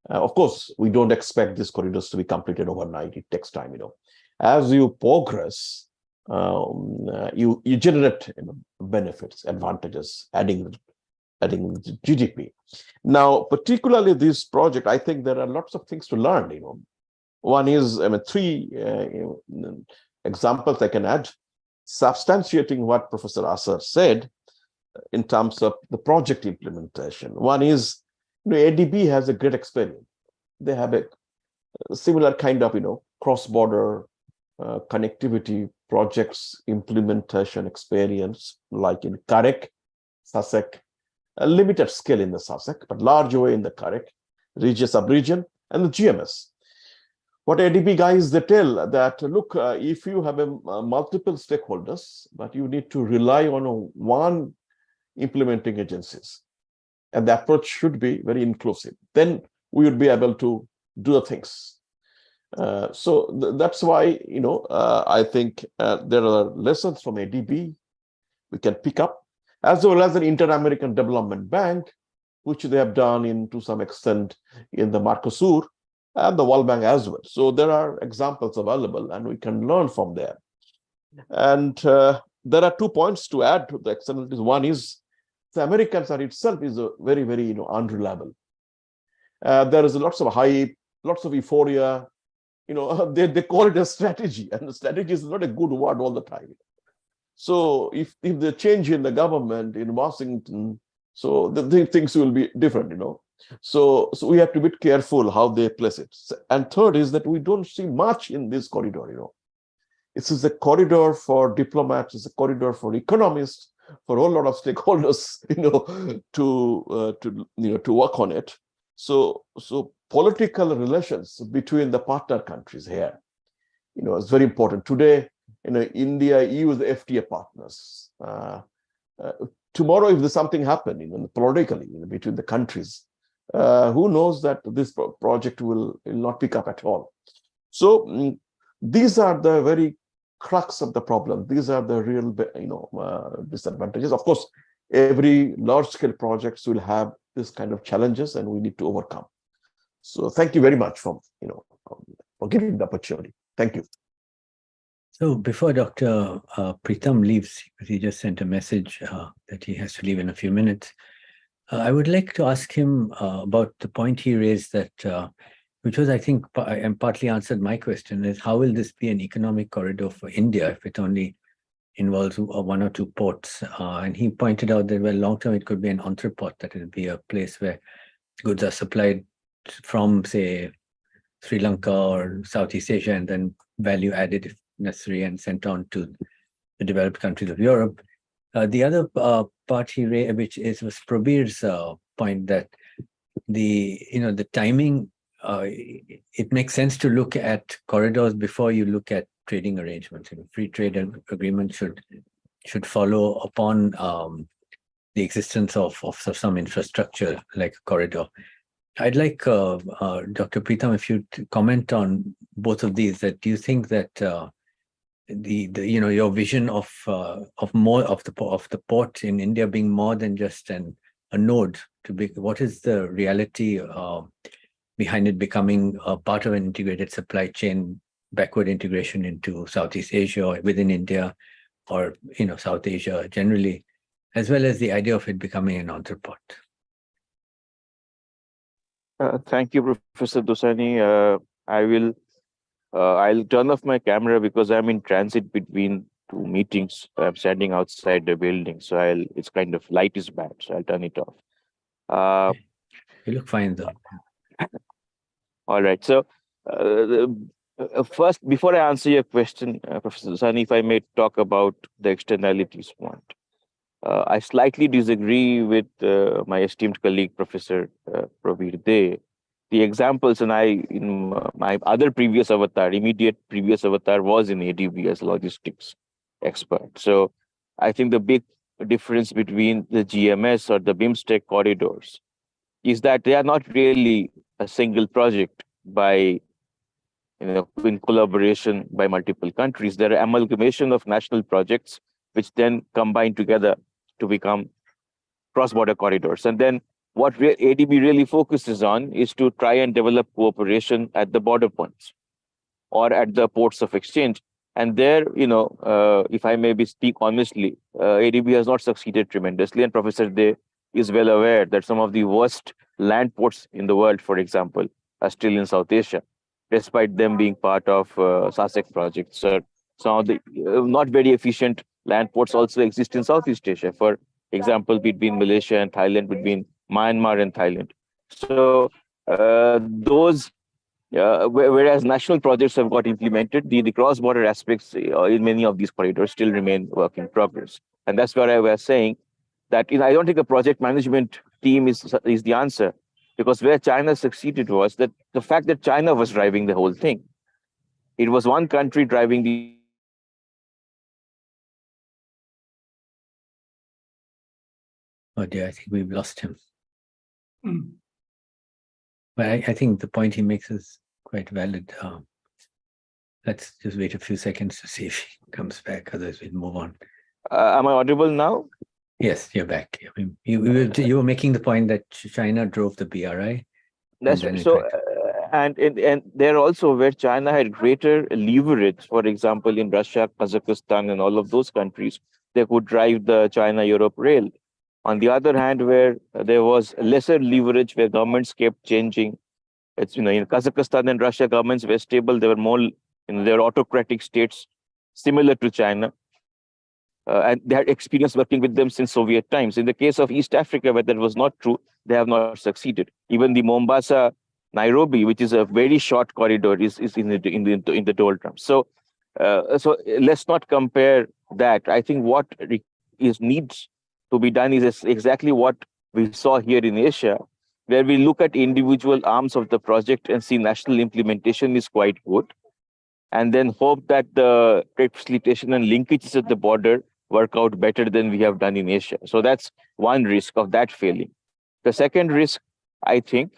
of course we don't expect these corridors to be completed overnight. It takes time. As you progress, you generate benefits, advantages, adding GDP. Now, particularly this project, I think there are lots of things to learn. One is, three examples I can add, substantiating what Professor Asar said in terms of the project implementation. One is, ADB has a great experience. They have a similar kind of, cross-border connectivity projects implementation experience, like in CAREC, SASEC, a limited scale in the SASEC, but large way in the CAREC, region, sub-region, and the GMS. What ADB guys, they tell that, look, if you have multiple stakeholders, but you need to rely on one implementing agencies, and the approach should be very inclusive, then we would be able to do the things. So that's why, I think there are lessons from ADB we can pick up, as well as an Inter-American Development Bank, which they have done to some extent in the Mercosur, and the World Bank as well. So there are examples available, and we can learn from there. And there are 2 points to add to the externalities. One is the Americans are itself is a very, very unreliable. There is lots of hype, lots of euphoria. They call it a strategy, and the strategy is not a good word all the time. So if the change in the government in Washington, so the things will be different, So we have to be careful how they place it. And third is that we don't see much in this corridor, This is a corridor for diplomats, it's a corridor for economists, for a whole lot of stakeholders, to work on it. So political relations between the partner countries here, is very important. Today, India, EU is the FTA partners. Tomorrow, if there's something happening politically between the countries, who knows that this project will not pick up at all. So these are the very crux of the problem. These are the real, disadvantages. Of course, every large-scale projects will have this kind of challenges, and we need to overcome. So thank you very much for giving the opportunity. Thank you. So before Dr. Pritam leaves, because he just sent a message that he has to leave in a few minutes, I would like to ask him about the point he raised that, which was, I think, and partly answered my question, is how will this be an economic corridor for India if it only involves 1 or 2 ports? And he pointed out that, well, long term, it could be an entrepot, that it will be a place where goods are supplied from, say, Sri Lanka or Southeast Asia, and then value added if necessary and sent on to the developed countries of Europe. The other part he raised, which was Prabir's point, that the timing, it makes sense to look at corridors before you look at trading arrangements. Free trade agreement should follow upon the existence of some infrastructure like a corridor. I'd like Dr. Pritam, if you comment on both of these. That do you think that your vision of more of the port in India being more than just a node to be, what is the reality behind it becoming a part of an integrated supply chain, backward integration into Southeast Asia or within India, or South Asia generally, as well as the idea of it becoming an entrepot? Thank you, Professor Dossani. I will I'll turn off my camera because I'm in transit between two meetings. I'm standing outside the building, so it's kind of light is bad, so I'll turn it off. You look fine though. All right. So first, before I answer your question, Professor Dossani, if I may talk about the externalities point. I slightly disagree with my esteemed colleague, Professor Prabir. The examples, and in my other previous avatar, immediate previous avatar was in ADB as logistics expert. So I think the big difference between the GMS or the BIMSTEC corridors is that they are not really a single project by, in collaboration by multiple countries. They're an amalgamation of national projects which then combine together to become cross-border corridors. And then what ADB really focuses on is to try and develop cooperation at the border points or at the ports of exchange. And there, if I may speak honestly, ADB has not succeeded tremendously. And Professor Day is well aware that some of the worst land ports in the world, for example, are still in South Asia, despite them being part of SASEC projects. So some of the not very efficient land ports also exist in Southeast Asia. For example, between Malaysia and Thailand, between Myanmar and Thailand. So those, whereas national projects have got implemented, the cross-border aspects in many of these corridors still remain work in progress. And that's where I was saying that I don't think a project management team is the answer, because where China succeeded was that the fact that China was driving the whole thing. It was one country driving the Oh dear, I think we've lost him. Mm. But I think the point he makes is quite valid. Let's just wait a few seconds to see if he comes back, otherwise we'll move on. Am I audible now? Yes, you're back. You were making the point that China drove the BRI. That's right. So, and there also where China had greater leverage, for example, in Russia, Kazakhstan, and all of those countries, they could drive the China-Europe rail. On the other hand, where there was lesser leverage, where governments kept changing, it's, in Kazakhstan and Russia, governments were stable. They were more, they were autocratic states, similar to China. And they had experience working with them since Soviet times. In the case of East Africa, where that was not true, they have not succeeded. Even the Mombasa-Nairobi, which is a very short corridor, is in the doldrums. So let's not compare that. I think what needs to be done is exactly what we saw here in Asia, where we look at individual arms of the project and see national implementation is quite good, and then hope that the trade facilitation and linkages at the border work out better than we have done in Asia. So that's one risk of that failing. The second risk, I think,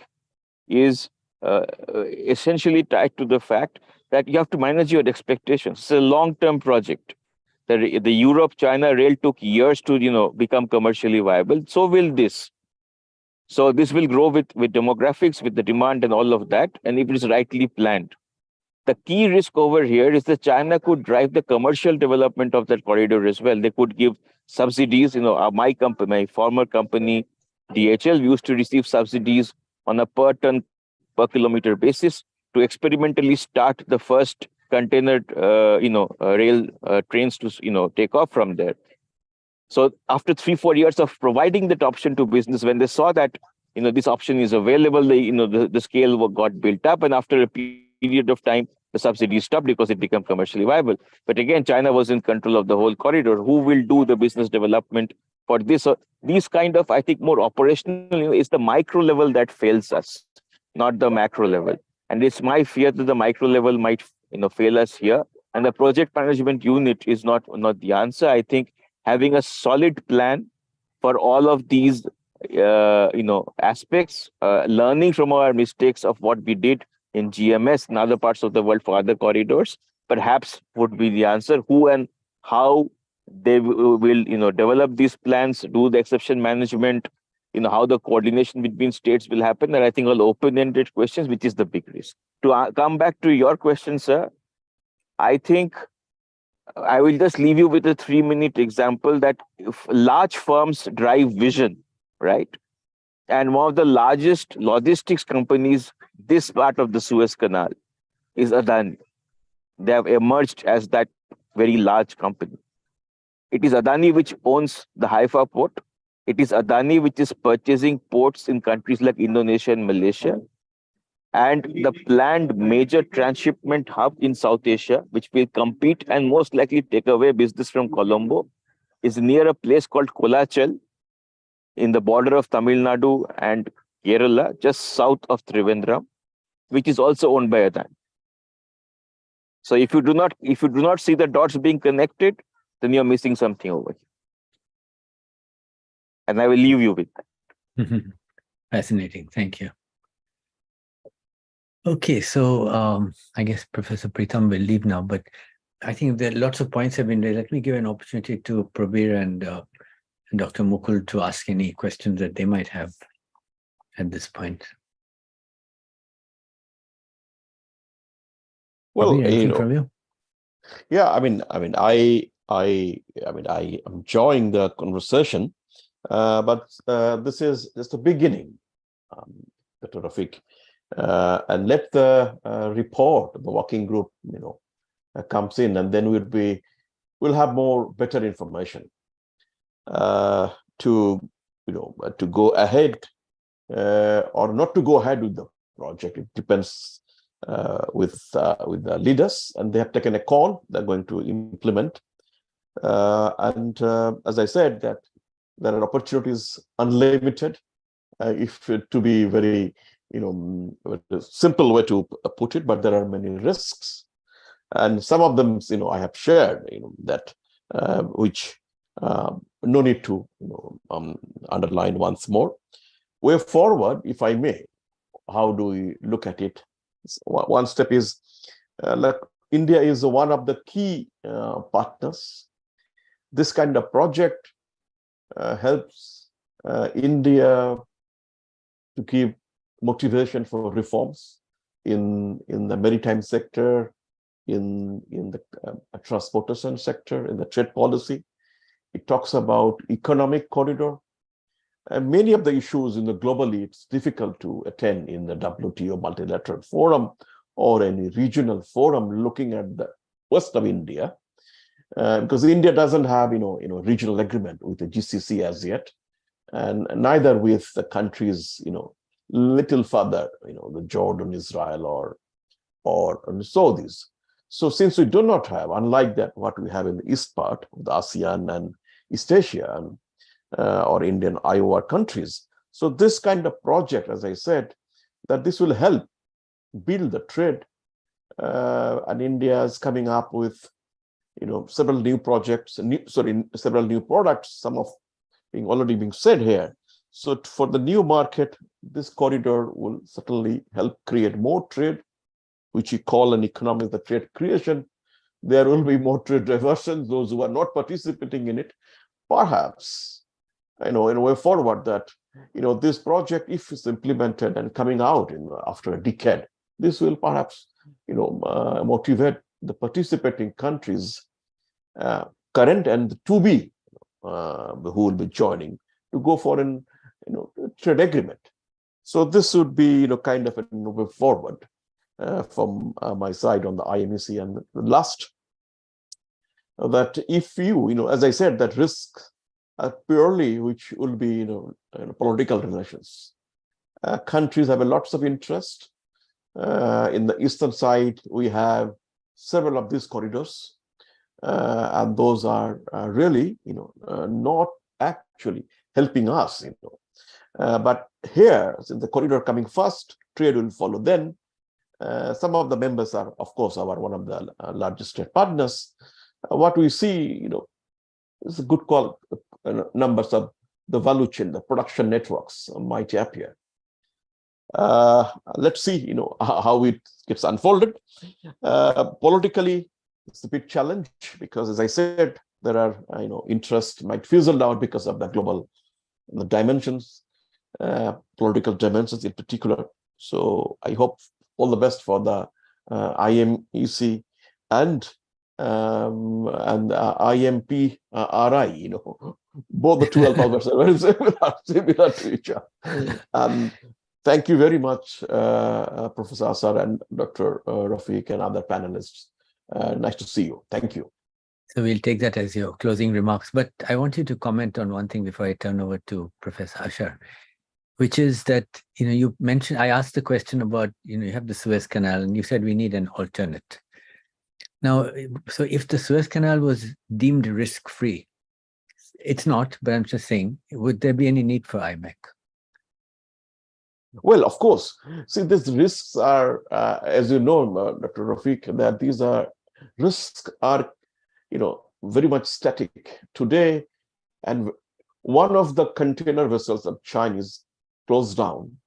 is essentially tied to the fact that you have to manage your expectations. It's a long-term project. The Europe-China rail took years to become commercially viable. So will this. So this will grow with demographics, with the demand and all of that, and if it is rightly planned. The key risk over here is that China could drive the commercial development of that corridor as well. They could give subsidies. My former company, DHL, used to receive subsidies on a per ton, per kilometer basis to experimentally start the first container, rail trains to, take off from there. So after 3-4 years of providing that option to business, when they saw that, this option is available, the scale got built up, and after a period of time, the subsidies stopped because it became commercially viable. But again, China was in control of the whole corridor. Who will do the business development for this? So these kind of, I think, more operational, is the micro level that fails us, not the macro level. And it's my fear that the micro level might, fail us here. And the project management unit is not the answer. I think having a solid plan for all of these, aspects, learning from our mistakes of what we did in GMS and other parts of the world for other corridors, perhaps would be the answer. Who and how they will, develop these plans, do the exception management, how the coordination between states will happen. And I think all open-ended questions, which is the big risk. To come back to your question, sir, I think I will just leave you with a 3-minute example that if large firms drive vision, right? And one of the largest logistics companies, this part of the Suez Canal, is Adani. they have emerged as that very large company. It is Adani which owns the Haifa port. It is Adani which is purchasing ports in countries like Indonesia and Malaysia. And the planned major transshipment hub in South Asia, which will compete and most likely take away business from Colombo, is near a place called Kolachal in the border of Tamil Nadu and Kerala, just south of Trivandrum, which is also owned by Adani. So if you do not see the dots being connected, then you're missing something over here. And I will leave you with that. Fascinating. Thank you. Okay, so I guess Professor Pritham will leave now, but I think that lots of points have been raised. Let me give an opportunity to Prabir and Dr. Mukul to ask any questions that they might have at this point. Well, Prabir, anything from you? Yeah, I am enjoying the conversation, but this is just the beginning, Dr. Rafiq, and let the report, the working group, comes in, and then we'll have better information to go ahead or not to go ahead with the project. It depends with the leaders, and they have taken a call. They're going to implement, and as I said, that there are opportunities unlimited. If to be very simple way to put it, but there are many risks, and some of them I have shared that which no need to underline once more. Way forward, if I may, how do we look at it? One step is India is one of the key partners. This kind of project helps India to give motivation for reforms in the maritime sector, in the transportation sector, in the trade policy. It talks about economic corridor. And many of the issues globally, it's difficult to attend in the WTO multilateral forum or any regional forum looking at the west of India, because India doesn't have regional agreement with the GCC as yet, and neither with the countries little further, the Jordan, Israel, or Saudis. So since we do not have, unlike that, what we have in the east part of the ASEAN and East Asia or Indian IOR countries. So this kind of project, as I said, that this will help build the trade, and India is coming up with several new projects, several new products, some of already being said here. So for the new market, this corridor will certainly help create more trade, which we call an economy of the trade creation. There will be more trade diversion, those who are not participating in it. Perhaps, in a way forward that, this project, if it's implemented and coming out after a decade, this will perhaps, motivate the participating countries, current and to be, who will be joining, to go for an, trade agreement. So this would be, kind of a way forward from my side on the IMEC. And the last, that if you, as I said, that risks purely which will be, political relations. Countries have lots of interest. In the eastern side, we have several of these corridors, and those are really, not actually helping us, but here, since the corridor coming first, trade will follow. Then some of the members are, of course, one of the largest trade partners. What we see, is a good call. Numbers of the value chain, the production networks might appear. Let's see, how it gets unfolded. Politically, it's a big challenge because, as I said, there are, interest might fizzle out because of the global dimensions, political dimensions in particular. So I hope all the best for the IMEC and IMPRI, both the two alphabets are very similar to each other. Thank you very much, Professor Asar and Dr. Rafiq and other panelists Nice to see you. Thank you. So we'll take that as your closing remarks. But I want you to comment on one thing before I turn over to Professor Asher, which is that, you mentioned, I asked the question about, you have the Suez Canal and you said we need an alternate. Now, so if the Suez Canal was deemed risk-free, it's not, but I'm just saying, would there be any need for IMEC? Well, of course. See, these risks are, as you know, Dr. Rafiq, that these are risks are, very much static today. And one of the container vessels of Chinese closed down,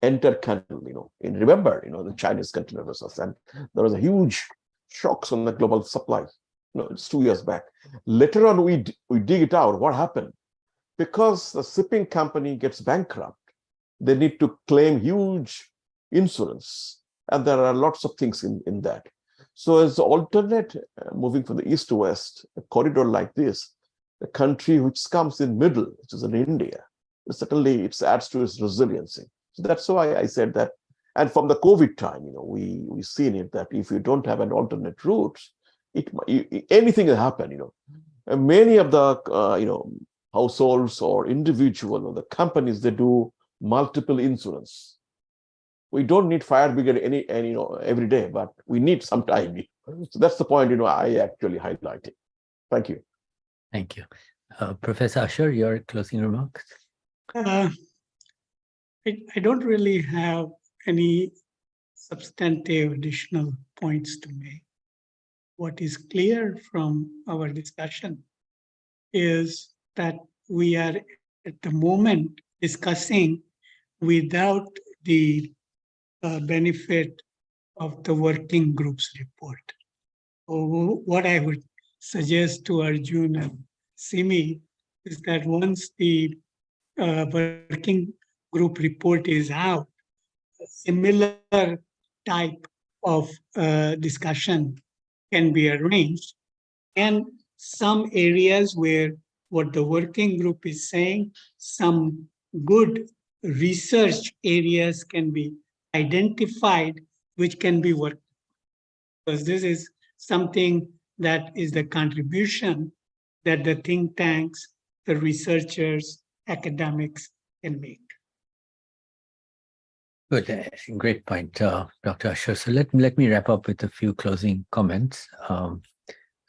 enter canal, remember, the Chinese container vessels, and there was a huge shocks on the global supply. It's 2 years back. Later on, we dig it out. What happened? Because the shipping company gets bankrupt, they need to claim huge insurance. And there are lots of things in that. So as alternate, moving from the east to west, a corridor like this, a country which comes in middle, which is in India, certainly it adds to its resiliency. So that's why I said that. And from the COVID time, we've seen it that if you don't have an alternate route, anything will happen. And many of the households or individual or the companies, they do multiple insurance. We don't need fire brigade every day, but we need some time. So that's the point I actually highlighted. Thank you. Thank you. Professor Asher, your closing remarks? I don't really have any substantive additional points to make. What is clear from our discussion is that we are at the moment discussing without the benefit of the working group's report. So what I would suggest to Arjun and Simi is that once the working group report is out, a similar type of discussion can be arranged, and some areas where what the working group is saying, some good research areas can be identified, which can be worked. Because this is something that is the contribution that the think tanks, the researchers, academics can make. Good, great point, Dr. Asher. So let me wrap up with a few closing comments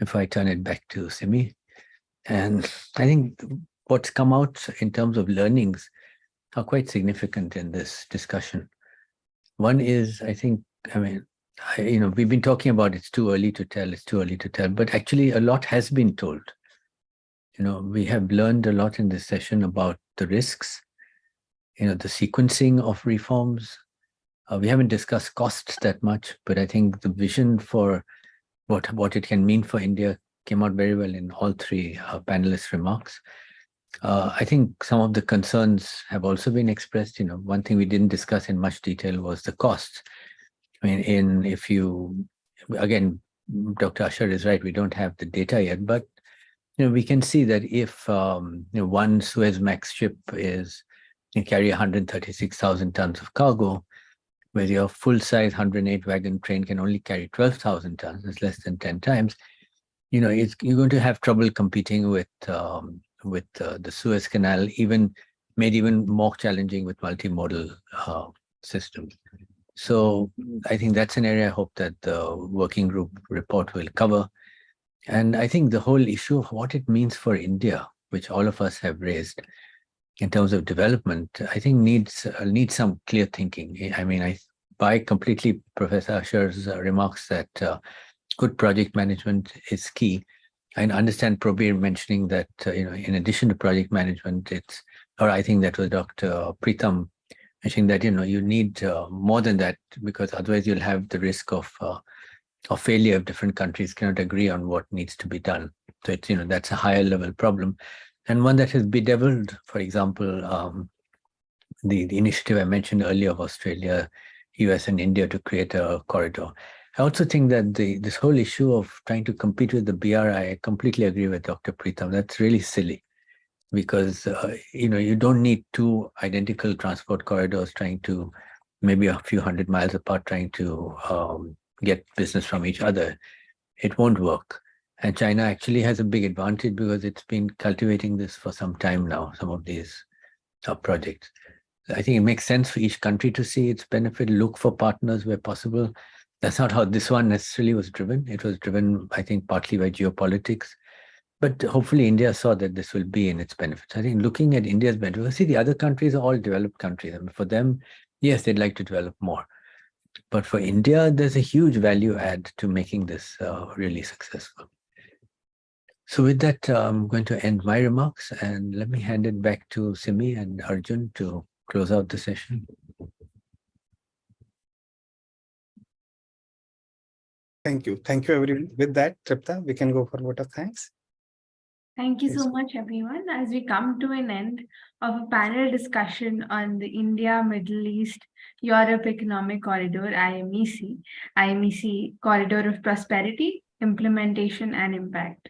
before I turn it back to Simi. And I think what's come out in terms of learnings are quite significant in this discussion. One is, we've been talking about it's too early to tell, but actually a lot has been told. We have learned a lot in this session about the risks, the sequencing of reforms. We haven't discussed costs that much, but I think the vision for what it can mean for India came out very well in all three panelists' remarks. I think some of the concerns have also been expressed. One thing we didn't discuss in much detail was the costs. Again, Dr. Asher is right, we don't have the data yet, but we can see that if one Suezmax ship can carry 136,000 tons of cargo, where your full-size 108 wagon train can only carry 12,000 tons, it's less than 10 times. You're going to have trouble competing with the Suez Canal, made even more challenging with multimodal systems. So I think that's an area I hope that the working group report will cover. And I think the whole issue of what it means for India, which all of us have raised in terms of development, I think needs some clear thinking. I buy completely Professor Asher's remarks that good project management is key. I understand Prabir mentioning that, in addition to project management, I think that was Dr. Pritam mentioning that, you need more than that, because otherwise you'll have the risk of failure if different countries cannot agree on what needs to be done. So it's, that's a higher level problem. And one that has bedeviled, for example, the initiative I mentioned earlier of Australia, US and India to create a corridor. I also think that this whole issue of trying to compete with the BRI, I completely agree with Dr. Pritam. That's really silly, because you don't need two identical transport corridors trying to maybe a few hundred miles apart, trying to get business from each other. it won't work. And China actually has a big advantage because it's been cultivating this for some time now, some of these projects. I think it makes sense for each country to see its benefit, look for partners where possible. That's not how this one necessarily was driven. It was driven, I think, partly by geopolitics. But hopefully India saw that this will be in its benefits. I think looking at India's benefits, see, the other countries are all developed countries. I mean, for them, yes, they'd like to develop more. But for India, there's a huge value add to making this really successful. So with that, I'm going to end my remarks and let me hand it back to Simi and Arjun to close out the session. Thank you. Thank you, everyone. With that, Tripta, we can go for vote of thanks. Thank you Yes. so much, everyone. As we come to an end of a panel discussion on the India, Middle East, Europe Economic Corridor, IMEC Corridor of Prosperity, Implementation and Impact.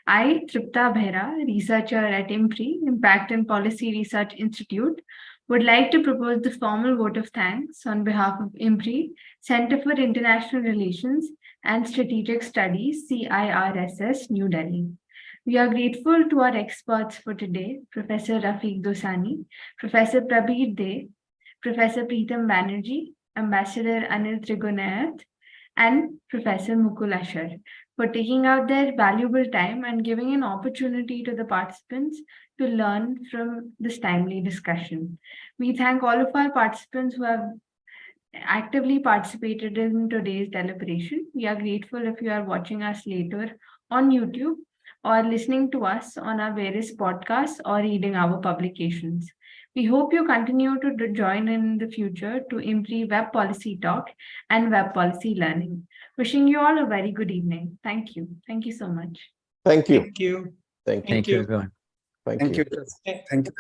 I, Tripta Behra, researcher at IMPRI, Impact and Policy Research Institute, would like to propose the formal vote of thanks on behalf of IMPRI, Center for International Relations and Strategic Studies, CIRSS, New Delhi. We are grateful to our experts for today, Professor Rafiq Dossani, Professor Prabir, Professor Preetam Banerjee, Ambassador Anil Trigonath, and Professor Mukul Ashar, for taking out their valuable time and giving an opportunity to the participants to learn from this timely discussion. We thank all of our participants who have actively participated in today's deliberation. We are grateful if you are watching us later on YouTube or listening to us on our various podcasts or reading our publications. We hope you continue to join in the future to improve web policy talk and web policy learning. Wishing you all a very good evening. Thank you. Thank you so much. Thank you. Thank you. Thank you. Thank you, everyone. Thank Thank you. you. Thank you.